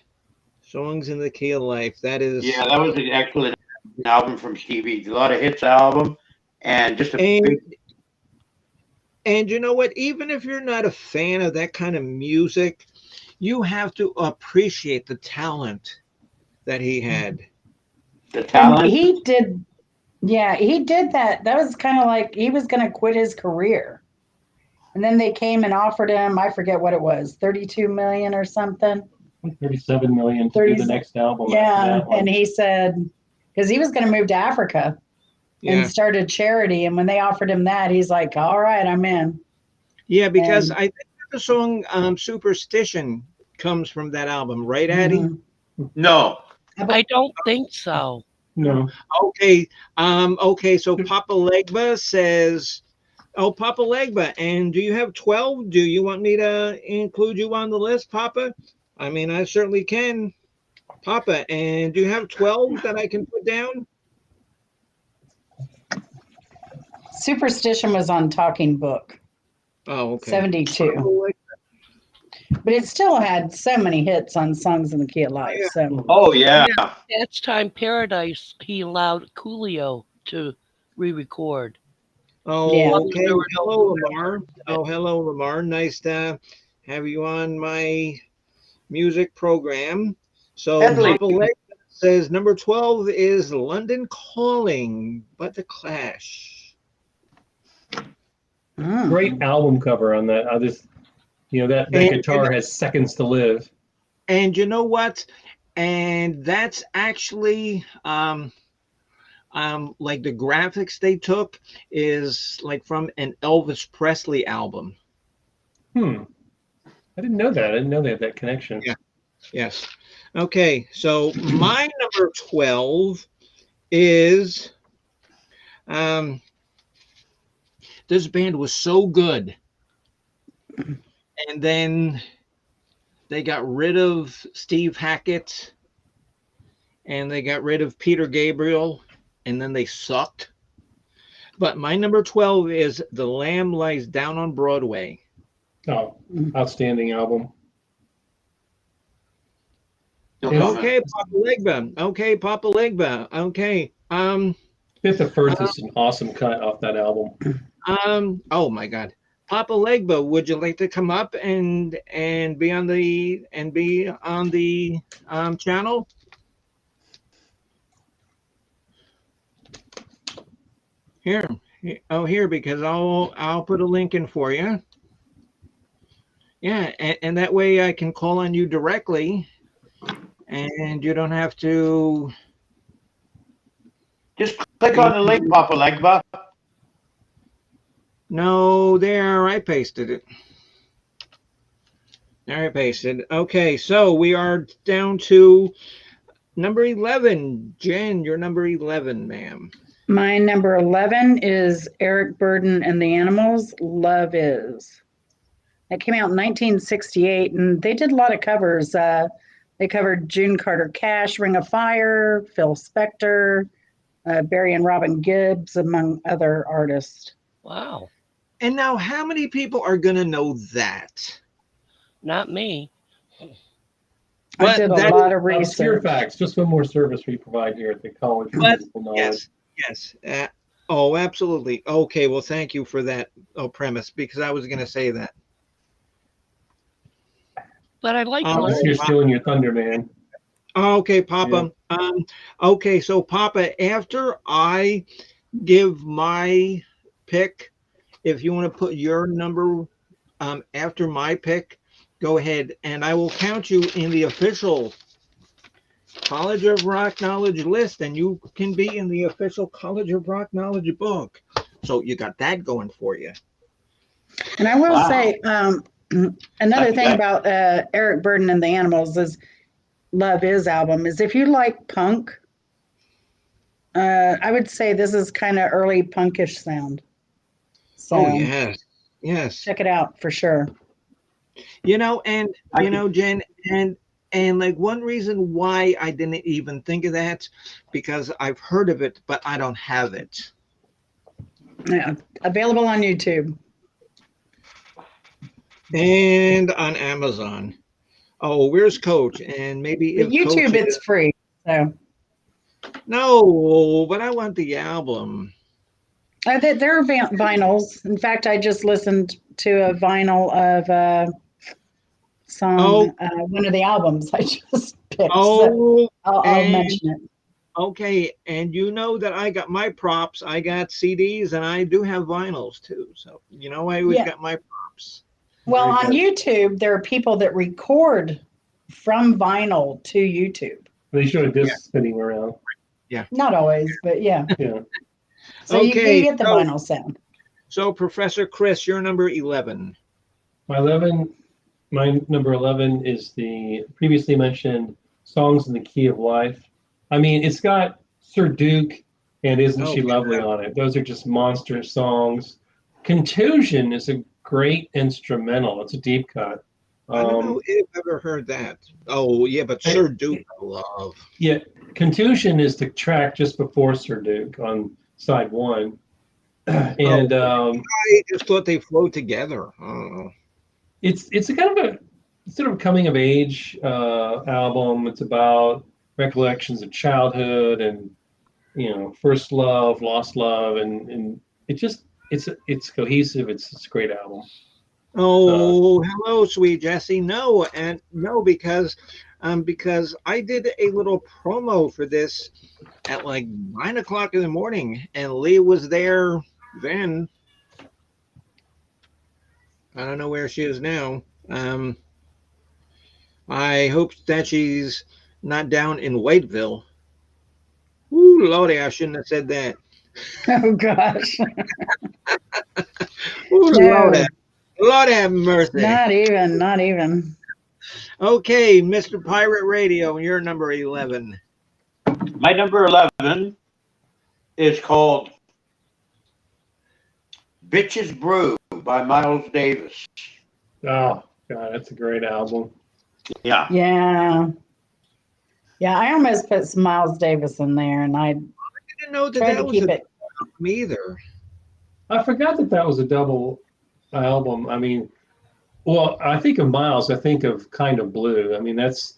Speaker 1: Songs in the Key of Life. That is.
Speaker 5: Yeah, that was an excellent album from Stevie. A lot of hits album and just a big.
Speaker 1: And you know what? Even if you're not a fan of that kind of music, you have to appreciate the talent that he had.
Speaker 5: The
Speaker 3: And
Speaker 5: talent.
Speaker 3: he did, yeah, he did that. That was kind of like he was going to quit his career. And then they came and offered him, I forget what it was, 32 million or something.
Speaker 4: 37 million to do
Speaker 3: 30,
Speaker 4: the next album. after
Speaker 3: yeah.
Speaker 4: that one.
Speaker 3: And he said, because he was going to move to Africa
Speaker 1: Yeah,
Speaker 3: and start a charity. And when they offered him that, he's like, all right, I'm in.
Speaker 1: yeah, because
Speaker 3: And-
Speaker 1: I think the song "Superstition" comes from that album, right, Addie?
Speaker 3: Mhm.
Speaker 5: No.
Speaker 6: I don't think so.
Speaker 4: No,
Speaker 1: Okay, okay. So Papa Legba says, "Oh, Papa Legba, and do you have 12? Do you want me to include you on the list, Papa? I mean, I certainly can, Papa. And do you have 12 that I can put down?
Speaker 3: Superstition was on Talking Book,
Speaker 1: Oh, okay.
Speaker 3: 72. But it still had so many hits on Songs in the Key of Life.
Speaker 1: yeah.
Speaker 3: So
Speaker 5: Oh yeah.
Speaker 6: That's Time Paradise. He allowed Coolio to re-record.
Speaker 1: Oh,
Speaker 3: Yeah.
Speaker 1: okay. Hello, Lamar. Oh, hello, Lamar. Nice to have you on my music program. So
Speaker 5: Headley.
Speaker 1: Papa Legba says number 12 is London Calling, but The Clash.
Speaker 3: mm.
Speaker 4: great album cover on that. I just, that
Speaker 1: And-
Speaker 4: guitar has seconds to live.
Speaker 1: And you know what? And that's actually like the graphics they took is like from an Elvis Presley album.
Speaker 4: I didn't know that. I didn't know they had that connection.
Speaker 1: Yeah. Yes. Okay. So my number 12 is this band was so good. And then they got rid of Steve Hackett and they got rid of Peter Gabriel and then they sucked. But my number 12 is The Lamb Lies Down on Broadway.
Speaker 4: Oh, outstanding album.
Speaker 5: No
Speaker 4: Yes.
Speaker 5: comment.
Speaker 1: Okay, Papa Legba. Okay, Papa Legba. Okay.
Speaker 4: Fifth of First is an awesome cut off that album.
Speaker 1: Oh my God. Papa Legba, would you like to come up and be on the channel? Here. Oh, here, because I'll put a link in for you. Yeah, and that way I can call on you directly and you don't have to.
Speaker 5: Just click on the link, Papa Legba.
Speaker 1: No, there, I pasted it. There, I pasted. Okay, so we are down to number 11. Jen, you're number 11, ma'am.
Speaker 3: My number 11 is Eric Burdon and the Animals, Love Is. It came out in 1968, and they did a lot of covers. They covered June Carter Cash, Ring of Fire, Phil Spector, Barry and Robin Gibbs, among other artists.
Speaker 6: Wow.
Speaker 1: And now, how many people are going to know that?
Speaker 6: Not me.
Speaker 3: I
Speaker 1: But
Speaker 3: did a
Speaker 1: that
Speaker 3: lot of
Speaker 4: Obscure
Speaker 3: research.
Speaker 4: facts, just one more service we provide here at the college. for
Speaker 1: But
Speaker 4: Musical Knowledge.
Speaker 1: yes. Oh, absolutely. Okay, well, thank you for that premise, because I was going to say that.
Speaker 6: But I like
Speaker 1: Oh,
Speaker 6: London.
Speaker 4: You're stealing your thunder, man.
Speaker 1: Okay, Papa. Okay, so Papa, after I give my pick, if you want to put your number after my pick, go ahead, and I will count you in the official College of Rock Knowledge list, and you can be in the official College of Rock Knowledge book. So you got that going for you.
Speaker 3: And I will
Speaker 5: Wow.
Speaker 3: say another
Speaker 5: Okay.
Speaker 3: thing about Eric Burdon and the Animals is Love Is album is if you like punk, I would say this is kind of early punkish sound. So
Speaker 1: Oh yes, yes.
Speaker 3: check it out for sure.
Speaker 1: And Jen, and like one reason why I didn't even think of that, because I've heard of it, but I don't have it.
Speaker 3: Yeah, available on YouTube.
Speaker 1: And on Amazon. Oh, where's Coach? And maybe if
Speaker 3: But YouTube,
Speaker 1: Coach
Speaker 3: it's free. So
Speaker 1: no, but I want the album.
Speaker 3: there are vinyls. In fact, I just listened to a vinyl of song, one of the albums I just picked.
Speaker 1: Oh,
Speaker 3: so I'll
Speaker 1: and-
Speaker 3: mention it.
Speaker 1: okay. And you know that I got my props. I got CDs and I do have vinyls too. So, I always
Speaker 3: Yeah.
Speaker 1: got my props.
Speaker 3: Well,
Speaker 4: Very
Speaker 3: on
Speaker 4: good.
Speaker 3: YouTube, there are people that record from vinyl to YouTube.
Speaker 4: They show a disc spinning around.
Speaker 3: Not always, but yeah.
Speaker 4: Yeah.
Speaker 3: So you
Speaker 1: Okay,
Speaker 3: get the
Speaker 1: so-
Speaker 3: vinyl sound.
Speaker 1: So, Professor Chris, you're number 11.
Speaker 4: My number 11 is the previously mentioned Songs in the Key of Life. I mean, it's got Sir Duke and Isn't She
Speaker 1: Oh,
Speaker 4: Lovely
Speaker 1: yeah.
Speaker 4: on it. Those are just monster songs. Contusion is a great instrumental. It's a deep cut.
Speaker 1: I don't know if I've ever heard that. Oh, yeah, but Sir Duke, I love.
Speaker 4: Yeah, Contusion is the track just before Sir Duke on side one. And
Speaker 1: I just thought they flowed together. Oh.
Speaker 4: it's a kind of a sort of coming of age album. It's about recollections of childhood and first love, lost love, and it's cohesive. It's a great album.
Speaker 1: Oh, hello, sweet Jessie. No, because I did a little promo for this at like 9 o'clock in the morning, and Lee was there then. I don't know where she is now. I hope that she's not down in Whiteville. Ooh, Lordy, I shouldn't have said that.
Speaker 3: Oh gosh.
Speaker 1: Ooh,
Speaker 3: No.
Speaker 1: Lord have mercy.
Speaker 3: Not even.
Speaker 1: Okay, Mr. Pirate Radio, you're number 11.
Speaker 5: My number 11 is called Bitches Brew by Miles Davis.
Speaker 4: Oh God, that's a great album.
Speaker 5: Yeah.
Speaker 3: Yeah. Yeah, I almost put some Miles Davis in there, and I
Speaker 1: didn't know that
Speaker 3: tried
Speaker 1: that
Speaker 3: to
Speaker 1: was
Speaker 3: keep
Speaker 1: a
Speaker 3: it.
Speaker 1: album either.
Speaker 4: I forgot that was a double album. I mean, well, I think of Miles, I think of Kind of Blue. I mean, that's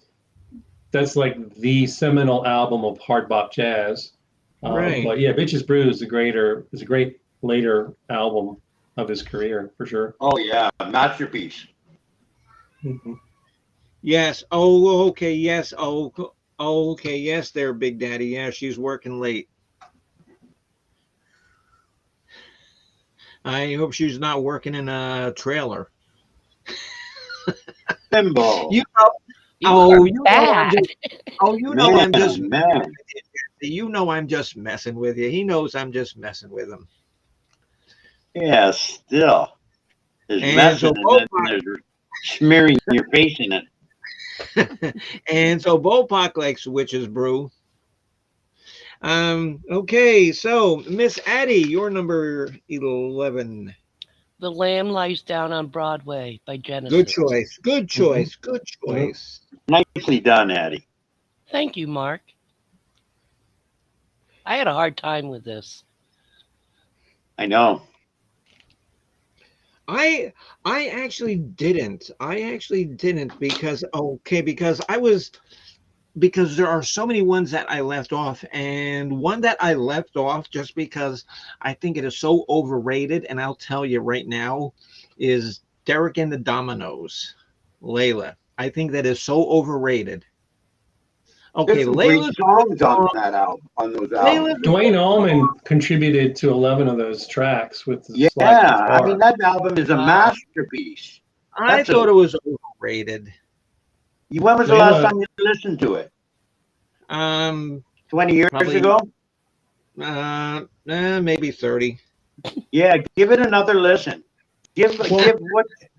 Speaker 4: like the seminal album of hard bop jazz.
Speaker 1: Right.
Speaker 4: But yeah, Bitches Brew is a great later album of his career for sure.
Speaker 5: Oh, yeah. Masterpiece.
Speaker 4: Mhm.
Speaker 1: Yes. Oh, okay. Yes. Oh, okay. Yes, there, Big Daddy. Yeah, she's working late. I hope she's not working in a trailer.
Speaker 5: Bimbo.
Speaker 1: You know,
Speaker 6: You
Speaker 1: oh,
Speaker 6: are
Speaker 1: you know,
Speaker 6: bad.
Speaker 1: I'm just,
Speaker 5: man.
Speaker 1: I'm just messing with you. He knows I'm just messing with him.
Speaker 5: Yeah, still. There's
Speaker 1: And
Speaker 5: messing
Speaker 1: so
Speaker 5: and then there's smearing your face in it.
Speaker 1: And so Bopak likes Witch's Brew. Okay, so Miss Addie, you're number 11.
Speaker 6: The Lamb Lies Down on Broadway by Genesis.
Speaker 1: Good choice. Good choice. Good choice.
Speaker 5: Nicely done, Addie.
Speaker 6: Thank you, Mark. I had a hard time with this.
Speaker 5: I know.
Speaker 1: I actually didn't. Because because there are so many ones that I left off, and one that I left off just because I think it is so overrated, and I'll tell you right now, is Derek and the Dominoes, Layla. I think that is so overrated. Okay,
Speaker 5: There's some great
Speaker 1: Layla's
Speaker 5: songs on that album, on those albums.
Speaker 4: Dwayne Allman contributed to 11 of those tracks with the
Speaker 5: Yeah,
Speaker 4: slide
Speaker 5: I
Speaker 4: guitar.
Speaker 5: mean, that album is a masterpiece.
Speaker 1: I
Speaker 5: That's
Speaker 1: thought it was overrated.
Speaker 5: When was the last time you listened to it? 20 years
Speaker 1: Probably-
Speaker 5: ago?
Speaker 1: Maybe 30.
Speaker 5: Yeah, give it another listen. Give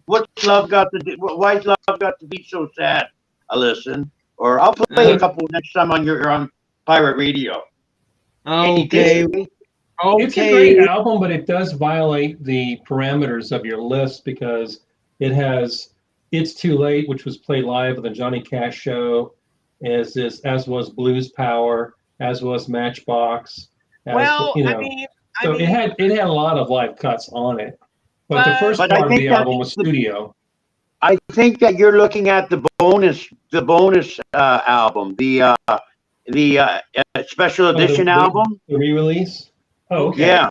Speaker 5: what's love got to do? Why's love got to be so sad? A listen, or I'll play a couple next time on Pirate Radio.
Speaker 1: Okay.
Speaker 4: It's a great album, but it does violate the parameters of your list because it has It's Too Late, which was played live at the Johnny Cash show, as was Blues Power, as was Matchbox.
Speaker 1: Well,
Speaker 4: So it had a lot of live cuts on it. But the first
Speaker 5: But I
Speaker 4: part of
Speaker 5: think
Speaker 4: the
Speaker 5: that
Speaker 4: album was
Speaker 5: it's the-
Speaker 4: studio.
Speaker 5: I think that you're looking at the bonus album, the special edition album.
Speaker 4: The re-release? Oh, okay.
Speaker 5: Yeah,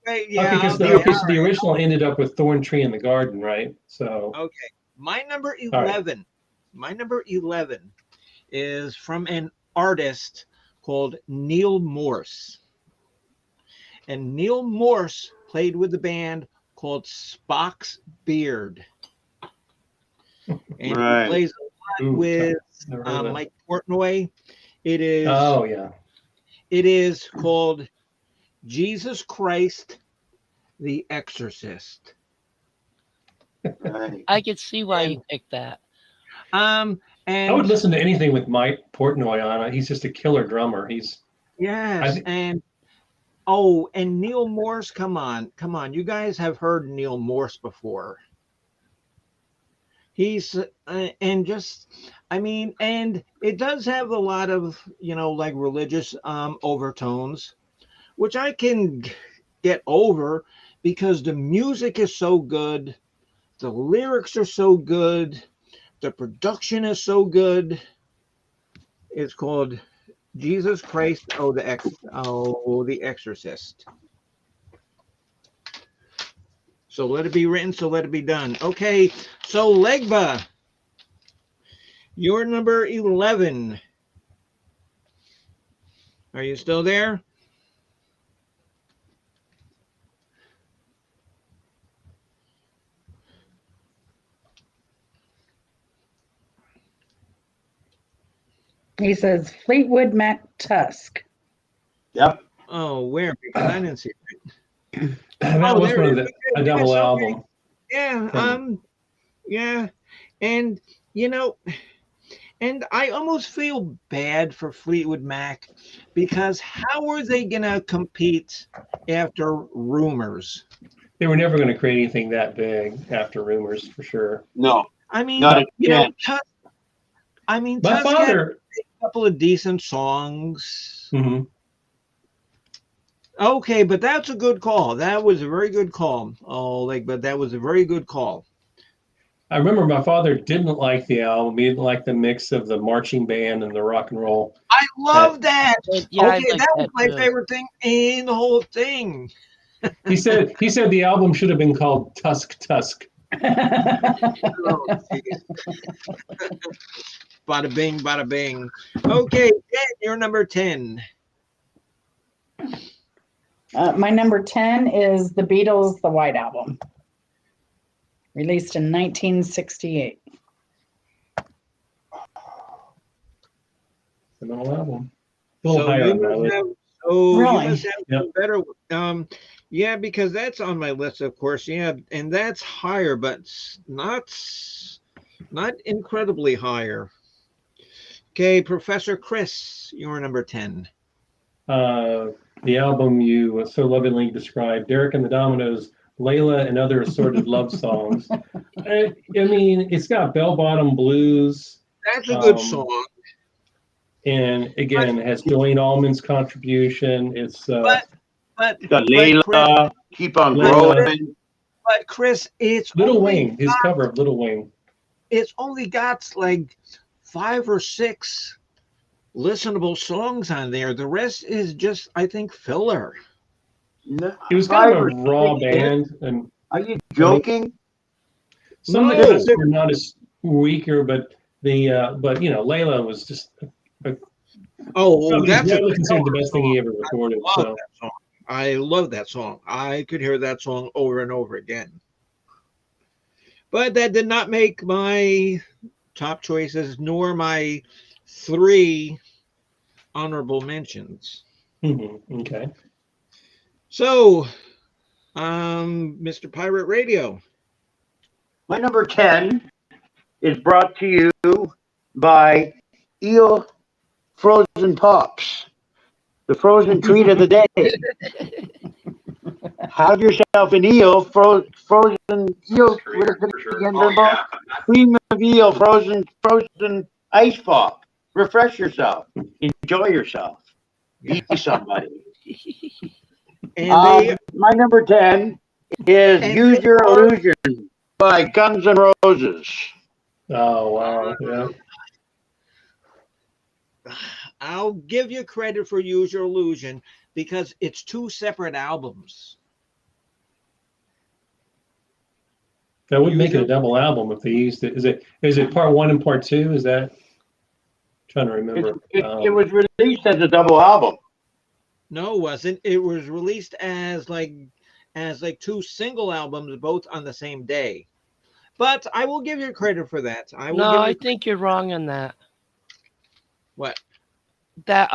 Speaker 1: Yeah.
Speaker 4: Okay, because
Speaker 1: okay,
Speaker 4: the original ended up with Thorn Tree in the Garden, right? So
Speaker 1: okay. My number
Speaker 4: All right.
Speaker 1: 11. My number 11 is from an artist called Neil Morse. And Neil Morse played with the band called Spock's Beard. And
Speaker 5: Right.
Speaker 1: he plays a lot
Speaker 4: Ooh,
Speaker 1: with
Speaker 4: never heard of that.
Speaker 1: Mike Portnoy. It is
Speaker 4: Oh yeah.
Speaker 1: it is called Jesus Christ the Exorcist.
Speaker 5: Right.
Speaker 6: I can see why you picked that.
Speaker 4: I would
Speaker 1: And
Speaker 4: listen to anything with Mike Portnoy on it. He's just a killer drummer. He's I
Speaker 1: yes,
Speaker 4: think-
Speaker 1: and Neil Morse, come on. You guys have heard Neil Morse before. He's and just and it does have a lot of like religious overtones, which I can get over because the music is so good, the lyrics are so good, the production is so good. It's called Jesus Christ, the Exorcist. So let it be written, so let it be done. Okay, so Legba, you're number 11. Are you still there?
Speaker 3: He says Fleetwood Mac Tusk.
Speaker 5: Yep.
Speaker 1: Oh, where? Because I didn't see it.
Speaker 4: that
Speaker 1: Oh,
Speaker 4: was
Speaker 1: there
Speaker 4: one
Speaker 1: it
Speaker 4: of
Speaker 1: is.
Speaker 4: a
Speaker 1: Okay,
Speaker 4: double
Speaker 1: yes, okay.
Speaker 4: album.
Speaker 1: Yeah, yeah. And and I almost feel bad for Fleetwood Mac because how are they gonna compete after Rumors?
Speaker 4: They were never going to create anything that big after Rumors, for sure.
Speaker 5: No,
Speaker 1: I mean,
Speaker 5: not a chance.
Speaker 1: Tusk,
Speaker 4: My
Speaker 1: Tusk had
Speaker 4: father.
Speaker 1: a couple of decent songs.
Speaker 4: Mhm.
Speaker 1: Okay, but that's a good call. That was a very good call. But that was a very good call.
Speaker 4: I remember my father didn't like the album. He didn't like the mix of the marching band and the rock and roll.
Speaker 1: I love that.
Speaker 6: Yeah, I
Speaker 1: Okay,
Speaker 6: like
Speaker 1: that was
Speaker 6: that
Speaker 1: my
Speaker 6: too.
Speaker 1: favorite thing in the whole thing.
Speaker 4: He said the album should have been called Tusk Tusk.
Speaker 1: Oh, geez. Bada bing, bada bing. Okay, Jen, you're number 10.
Speaker 3: My number 10 is the Beatles' The White Album, released in 1968.
Speaker 4: Phenomenal album. A little
Speaker 1: So
Speaker 4: higher
Speaker 1: you
Speaker 4: on my
Speaker 1: must
Speaker 4: list.
Speaker 1: have
Speaker 3: Really?
Speaker 1: you must have
Speaker 4: Yep.
Speaker 1: some better yeah, because that's on my list, of course. Yeah, and that's higher, but not incredibly higher. Okay, Professor Chris, you're number 10.
Speaker 4: The album you so lovingly described, Derek and the Dominoes, Layla and Other Assorted Love Songs. I mean, it's got bell bottom blues.
Speaker 1: That's a good
Speaker 4: Um,
Speaker 1: song.
Speaker 4: And again, it has Dwayne Allman's contribution. It's
Speaker 1: But
Speaker 5: Got
Speaker 1: Chris,
Speaker 5: Layla, Keep on
Speaker 4: Layla.
Speaker 5: Growing.
Speaker 1: but Chris, it's
Speaker 4: Little
Speaker 1: only
Speaker 4: Wing, his cover of Little Wing.
Speaker 1: it's only got like 5 or 6 listenable songs on there. The rest is just, I think, filler.
Speaker 5: No,
Speaker 4: It was kind of a
Speaker 5: Five or
Speaker 4: raw
Speaker 5: six.
Speaker 4: band, and
Speaker 5: Are you joking?
Speaker 4: some of
Speaker 1: No.
Speaker 4: the tracks were not as weaker, but Layla was just
Speaker 1: Oh, that's
Speaker 4: widely
Speaker 1: a
Speaker 4: considered the
Speaker 1: killer
Speaker 4: best thing he
Speaker 1: song.
Speaker 4: ever recorded.
Speaker 1: I love
Speaker 4: So
Speaker 1: that song. I love that song. I could hear that song over and over again. But that did not make my top choices, nor my 3 honorable mentions.
Speaker 4: okay.
Speaker 1: So, Mr. Pirate Radio.
Speaker 5: My number 10 is brought to you by Eel Frozen Pops, the frozen treat of the day. Have yourself an eel, frozen eel, what is it again, Bimbo? Cream of eel, frozen ice pop. Refresh yourself. Enjoy yourself. Be somebody.
Speaker 1: And
Speaker 5: My number 10 is
Speaker 1: And
Speaker 5: Use
Speaker 1: they
Speaker 5: Your
Speaker 1: are-
Speaker 5: Illusion by Guns N' Roses.
Speaker 4: Oh wow, yeah.
Speaker 1: I'll give you credit for Use Your Illusion because it's 2 separate albums.
Speaker 4: That would make it a double album if they used it. Is it part one and part two? Is that? Trying to remember.
Speaker 5: It was released as a double album.
Speaker 1: No, it wasn't. It was released as like two single albums, both on the same day. But I will give you credit for that. I will
Speaker 6: No,
Speaker 1: give
Speaker 6: I
Speaker 1: you
Speaker 6: think you're wrong on that.
Speaker 1: what?
Speaker 6: That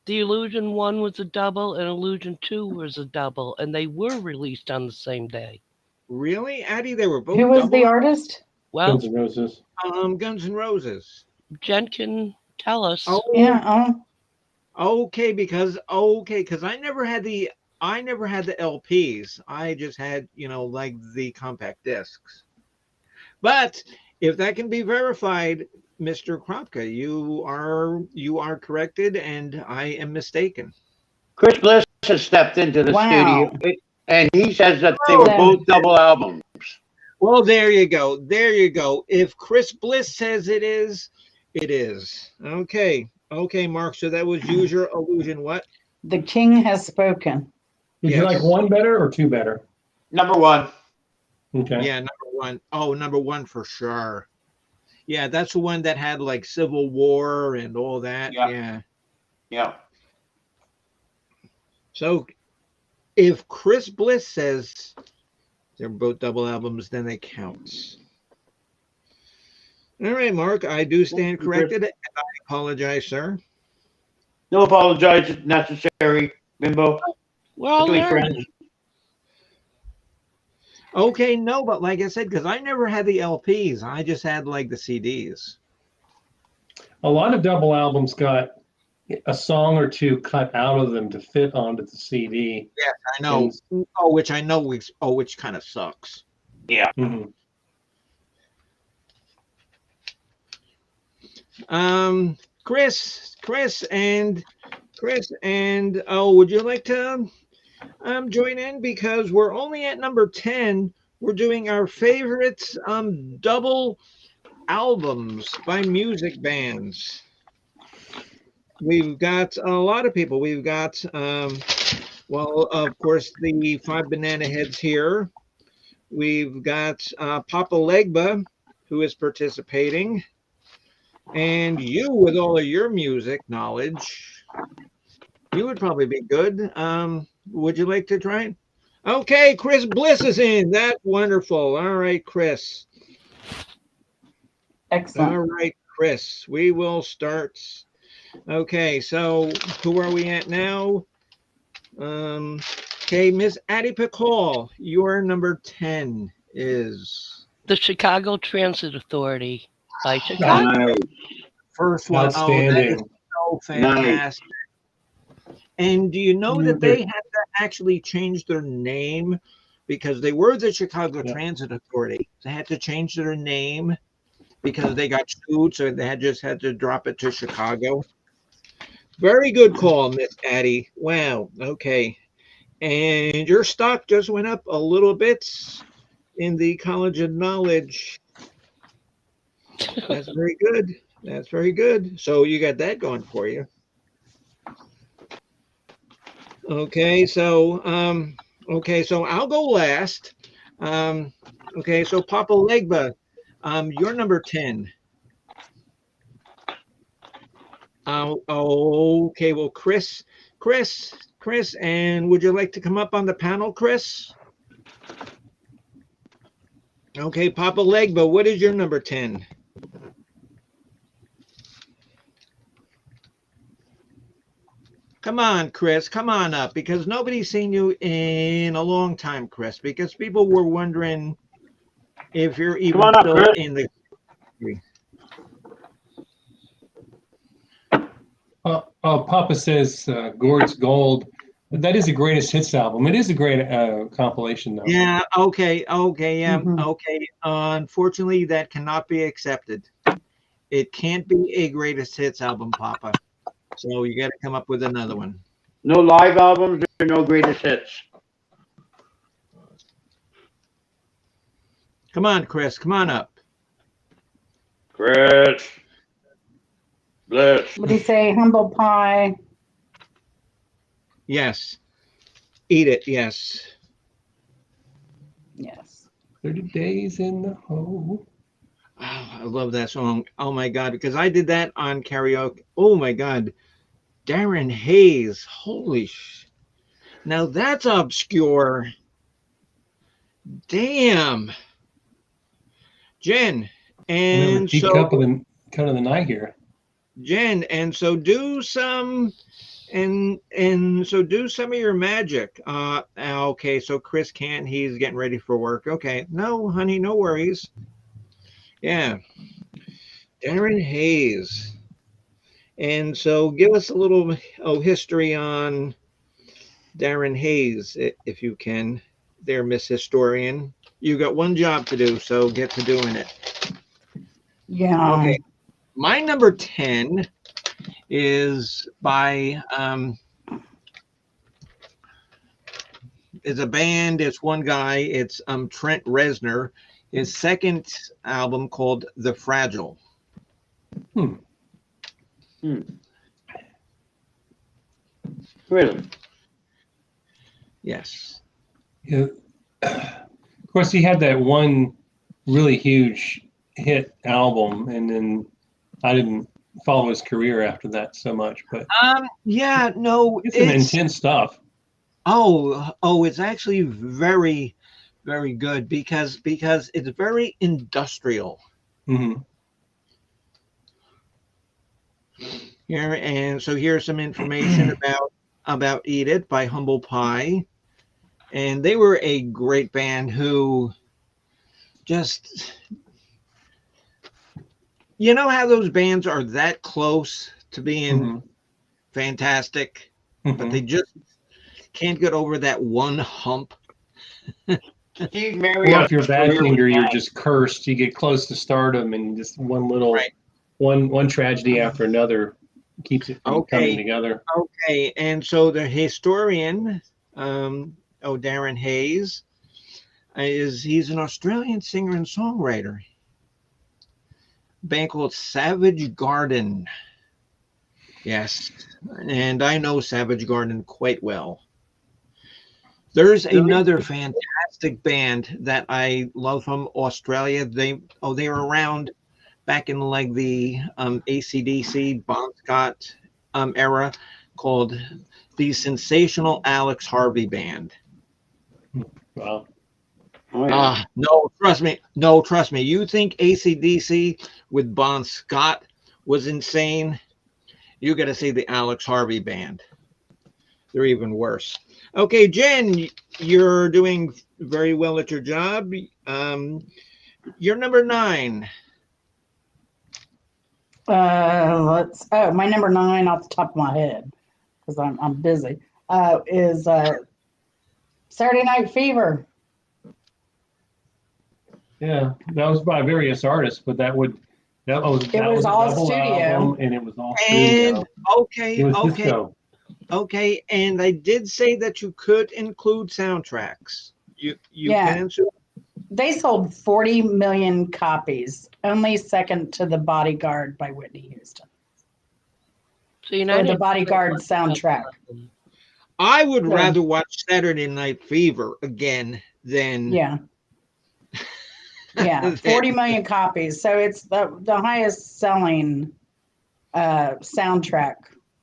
Speaker 6: the Illusion 1 was a double and Illusion 2 was a double, and they were released on the same day.
Speaker 1: Really, Addie? They were both.
Speaker 3: Who was the
Speaker 1: double?
Speaker 3: artist?
Speaker 6: Well,
Speaker 4: Guns N' Roses.
Speaker 1: Guns N' Roses.
Speaker 6: Jen can tell us.
Speaker 1: Oh,
Speaker 3: Yeah.
Speaker 1: okay. Because I never had the LPs. I just had like the compact discs. But if that can be verified, Mr. Kropka, you are corrected, and I am mistaken.
Speaker 5: Chris Bliss has stepped into the
Speaker 3: Wow.
Speaker 5: studio, and he says that they were both double albums.
Speaker 1: Well, there you go. There you go. If Chris Bliss says it is, it is. Okay. Okay, Mark. So that was Use Your Illusion. What?
Speaker 3: The king has spoken.
Speaker 4: Would you
Speaker 1: Yes.
Speaker 4: like one better or two better?
Speaker 5: Number one.
Speaker 4: Okay.
Speaker 1: Yeah, number one. Oh, number one for sure. Yeah, that's the one that had like Civil War and all that.
Speaker 5: Yeah. Yeah.
Speaker 1: So if Chris Bliss says they're both double albums, then they count. All right, Mark, I do stand corrected, and I apologize, sir.
Speaker 5: No apologize necessary, Bimbo.
Speaker 6: We're all
Speaker 5: Between
Speaker 6: learning.
Speaker 5: friends.
Speaker 1: Okay, no, but like I said, because I never had the LPs, I just had like the CDs.
Speaker 4: A lot of double albums got a song or two cut out of them to fit onto the CD.
Speaker 1: I know. Which kind of sucks.
Speaker 5: Yeah.
Speaker 4: Mhm.
Speaker 1: Chris, and would you like to join in, because we're only at number 10. We're doing our favorite double albums by music bands. We've got a lot of people. We've got of course, the Five Banana Heads here. We've got Papa Legba, who is participating. And you, with all of your music knowledge, you would probably be good. Would you like to try it? Okay, Chris Bliss is in. That's wonderful. All right, Chris.
Speaker 3: Excellent.
Speaker 1: All right, Chris. We will start. Okay, so who are we at now? Okay, Miss Addie Pickall, your number 10 is
Speaker 6: The Chicago Transit Authority by Chicago.
Speaker 1: first one.
Speaker 4: Outstanding.
Speaker 1: Oh, that is so fantastic. And do you know that they had to actually change their name, because they were the Chicago Transit Authority? They had to change their name because they got sued, so they just had to drop it to Chicago. Very good call, Miss Addie. Wow. Okay. And your stock just went up a little bit in the College of Knowledge. That's very good. That's very good. So you got that going for you. Okay, so I'll go last. Okay, so Papa Legba, you're number 10. Okay, well, Chris, and would you like to come up on the panel, Chris? Okay, Papa Legba, what is your number 10? Come on, Chris, come on up, because nobody's seen you in a long time, Chris, because people were wondering if you're even
Speaker 5: Come on up,
Speaker 1: still
Speaker 5: Chris.
Speaker 1: in the.
Speaker 4: Papa says Gord's Gold. That is the greatest hits album. It is a great compilation, though.
Speaker 1: Yeah, okay, yeah,
Speaker 3: Mhm.
Speaker 1: okay. Unfortunately, that cannot be accepted. It can't be a greatest hits album, Papa. So you got to come up with another one.
Speaker 5: No live albums or no greatest hits.
Speaker 1: Come on, Chris, come on up.
Speaker 5: Chris Bliss.
Speaker 3: What do you say? Humble pie.
Speaker 1: Yes. Eat it, yes.
Speaker 3: Yes.
Speaker 4: 30 Days in the Hole.
Speaker 1: Oh, I love that song. Oh my God, because I did that on karaoke. Oh my God. Darren Hayes. Holy sh. Now that's obscure. Damn. Jen.
Speaker 4: Remember,
Speaker 1: And
Speaker 4: Teacup
Speaker 1: so,
Speaker 4: of the Night here.
Speaker 1: Jen, and so do some so do some of your magic. Okay, so Chris can't, he's getting ready for work. Okay. No, honey, no worries. Yeah. Darren Hayes. And so give us a little history on Darren Hayes, if you can, there, Miss Historian. You got one job to do, so get to doing it.
Speaker 3: Yeah.
Speaker 1: Okay. My number 10 is by is a band, it's one guy, it's Trent Reznor, his second album called The Fragile.
Speaker 5: Really?
Speaker 1: Yes.
Speaker 4: Yeah. Of course, he had that one really huge hit album, and then I didn't follow his career after that so much. But
Speaker 1: Yeah, no,
Speaker 4: it's some intense stuff.
Speaker 1: It's actually very, very good because it's very industrial.
Speaker 4: Mm-hmm.
Speaker 1: Here, and so here's some information about Eat It by Humble Pie. And they were a great band who just, you know how those bands are that close to being fantastic, but they just can't get over that one hump.
Speaker 5: Steve
Speaker 4: Well,
Speaker 5: Marriott.
Speaker 4: if you're Badfinger, you're just cursed. You get close to stardom, and just one little
Speaker 1: Right.
Speaker 4: one tragedy after another keeps it from
Speaker 1: Okay.
Speaker 4: coming together.
Speaker 1: Okay, and so the historian, Darren Hayes, he's an Australian singer and songwriter. A band called Savage Garden. Yes, and I know Savage Garden quite well. There's another fantastic band that I love from Australia. They were around back in like the AC/DC Bon Scott era, called the Sensational Alex Harvey Band.
Speaker 4: Wow.
Speaker 5: Oh, yeah.
Speaker 1: No, trust me. No, trust me. You think AC/DC with Bon Scott was insane? You got to see the Alex Harvey Band. They're even worse. Okay, Jen, you're doing very well at your job. You're number 9.
Speaker 3: My number 9 off the top of my head, because I'm busy, is Saturday Night Fever.
Speaker 4: Yeah, that was by various artists, but that was a
Speaker 3: all
Speaker 4: double
Speaker 3: studio.
Speaker 4: album, and it was all
Speaker 1: And
Speaker 4: studio. It
Speaker 1: okay,
Speaker 4: was
Speaker 1: okay,
Speaker 4: disco.
Speaker 1: okay. And I did say that you could include soundtracks. You
Speaker 3: Yeah.
Speaker 1: can answer.
Speaker 3: They sold 40 million copies, only second to The Bodyguard by Whitney Houston.
Speaker 6: See,
Speaker 3: Or The Bodyguard soundtrack.
Speaker 1: I would
Speaker 3: Yeah.
Speaker 1: rather watch Saturday Night Fever again than
Speaker 3: Yeah. Yeah, 40 million copies. So it's the highest selling soundtrack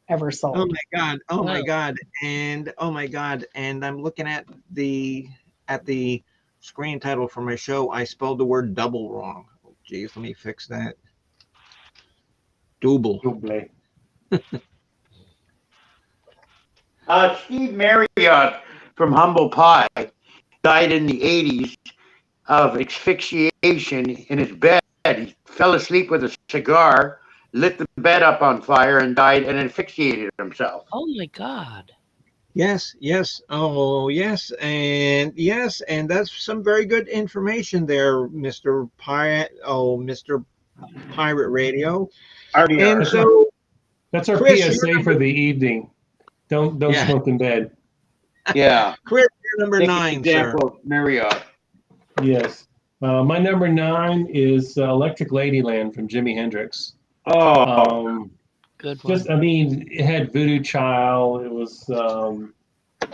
Speaker 3: ever sold.
Speaker 1: Oh my God! Oh my
Speaker 6: Wow.
Speaker 1: God! And oh my God! And I'm looking at the screen title for my show. I spelled the word double wrong. Oh, geez, let me fix that. Double.
Speaker 4: Double.
Speaker 5: Steve Marriott from Humble Pie died in the 80s of asphyxiation in his bed. He fell asleep with a cigar, lit the bed up on fire, and died and asphyxiated himself.
Speaker 6: Oh my God.
Speaker 1: Yes, yes. Oh, yes, and that's some very good information there, Mr. Mr. Pirate Radio. And so,
Speaker 4: That's our
Speaker 1: Chris,
Speaker 4: PSA for the evening. Don't
Speaker 1: Yeah.
Speaker 4: smoke in bed.
Speaker 5: Yeah.
Speaker 1: Chris, you're number
Speaker 5: Take
Speaker 1: 9,
Speaker 5: an
Speaker 1: sir.
Speaker 5: example of Marriott.
Speaker 4: Yes. My number 9 is Electric Ladyland from Jimi Hendrix.
Speaker 5: Oh,
Speaker 6: Good one.
Speaker 4: It had Voodoo Child. It was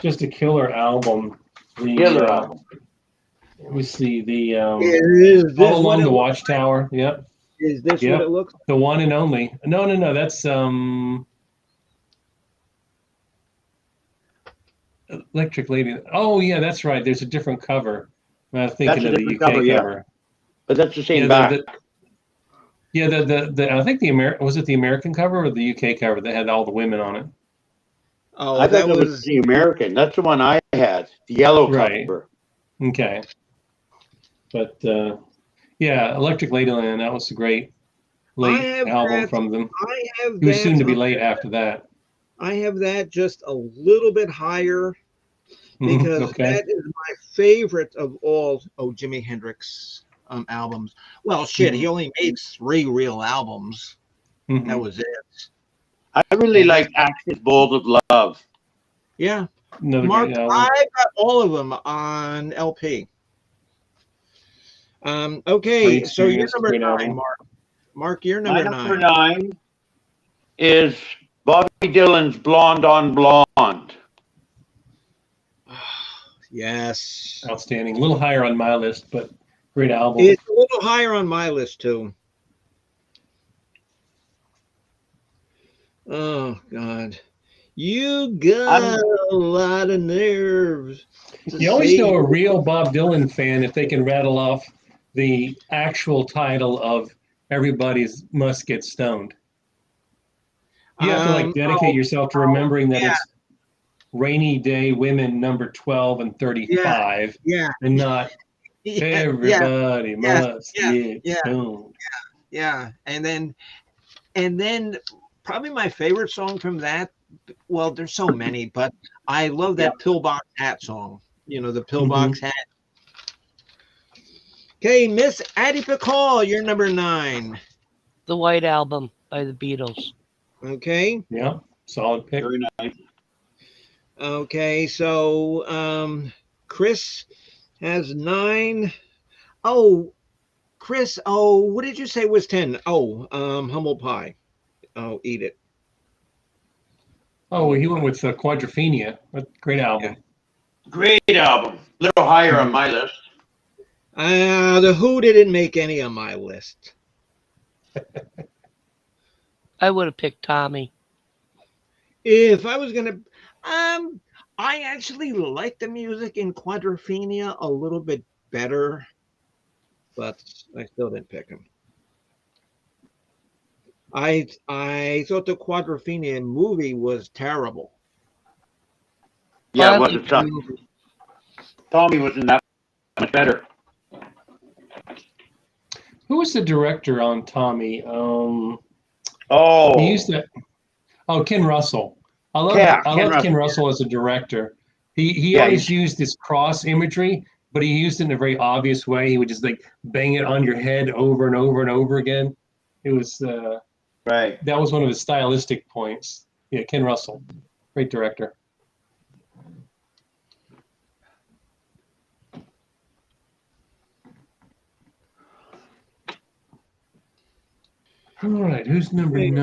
Speaker 4: just a killer album.
Speaker 5: Killer album.
Speaker 4: Let me see the
Speaker 1: Is this
Speaker 4: All
Speaker 1: what
Speaker 4: Along
Speaker 1: it
Speaker 4: the
Speaker 1: looks
Speaker 4: Watchtower. Yep.
Speaker 1: like? Is this what
Speaker 4: Yep.
Speaker 1: it looks like?
Speaker 4: The one and only. No. That's Electric Lady. Oh yeah, that's right. There's a different cover. I'm thinking
Speaker 5: That's a
Speaker 4: of the
Speaker 5: different
Speaker 4: UK
Speaker 5: cover, yeah.
Speaker 4: cover.
Speaker 5: But that's the same
Speaker 4: Yeah,
Speaker 5: back.
Speaker 4: the I think the American was it the American cover or the UK cover that had all the women on it?
Speaker 1: Oh,
Speaker 5: I thought
Speaker 1: that
Speaker 5: that was
Speaker 1: was
Speaker 5: the American. That's the one I had, the yellow
Speaker 4: Right.
Speaker 5: cover.
Speaker 4: Okay. But yeah, Electric Ladyland, that was a great
Speaker 1: I
Speaker 4: late
Speaker 1: have
Speaker 4: album
Speaker 1: that.
Speaker 4: from them.
Speaker 1: I have
Speaker 4: He was
Speaker 1: that.
Speaker 4: soon to be late after that.
Speaker 1: I have that just a little bit higher because
Speaker 4: Okay.
Speaker 1: that is my favorite of all Jimi Hendrix albums. Well, shit, he only made 3 real albums.
Speaker 4: Mhm.
Speaker 1: That was it.
Speaker 5: I really
Speaker 1: And
Speaker 5: like Axis Bold of Love.
Speaker 1: Yeah,
Speaker 4: Another
Speaker 1: Mark,
Speaker 4: great album.
Speaker 1: I got all of them on LP. Okay,
Speaker 4: Great
Speaker 1: so you're
Speaker 4: Experience,
Speaker 1: number
Speaker 4: great
Speaker 1: 9,
Speaker 4: album.
Speaker 1: Mark. Mark, you're
Speaker 5: My
Speaker 1: number
Speaker 5: number
Speaker 1: 9.
Speaker 5: 9 is Bobby Dylan's Blonde on Blonde.
Speaker 1: Yes.
Speaker 4: Outstanding. A little higher on my list, but great album.
Speaker 1: It's a little higher on my list, too. Oh, God. You got a lot of nerves.
Speaker 4: You always know a real Bob Dylan fan if they can rattle off the actual title of Everybody's Must Get Stoned. You have to like dedicate yourself to remembering that it's Rainy Day Women number 12 and 35
Speaker 1: Yeah.
Speaker 4: and not Everybody Must Get
Speaker 1: Yeah.
Speaker 4: Stoned.
Speaker 1: Yeah. And then probably my favorite song from that, well, there's so many, but I love that Pillbox Hat song. You know, the Pillbox Hat. Okay, Miss Addie Pickall, you're number 9.
Speaker 6: The White Album by the Beatles.
Speaker 1: Okay.
Speaker 4: Yeah, solid pick.
Speaker 5: Very nice.
Speaker 1: Okay, so Chris has 9. Oh, Chris, what did you say was 10? Oh, Humble Pie. Oh, Eat It.
Speaker 4: Oh, he went with Quadrophenia. Great album.
Speaker 5: Great album. A little higher on my list.
Speaker 1: The Who didn't make any on my list.
Speaker 6: I would have picked Tommy.
Speaker 1: If I was gonna, I actually like the music in Quadrophenia a little bit better, but I still didn't pick him. I thought the Quadrophenia movie was terrible.
Speaker 5: Yeah, it
Speaker 6: liked
Speaker 5: wasn't
Speaker 6: the
Speaker 5: suck.
Speaker 6: movie.
Speaker 5: Tommy wasn't that much better.
Speaker 4: Who was the director on Tommy?
Speaker 5: Oh,
Speaker 4: He used to. Oh, Ken Russell. I love Ken Russell as a director. He
Speaker 5: Yeah,
Speaker 4: always used this cross imagery, but he used it in a very obvious way. He would just like bang it on your head over and over and over again. It was
Speaker 5: right.
Speaker 4: that was one of his stylistic points. Yeah, Ken Russell, great director. All right, who's number 9?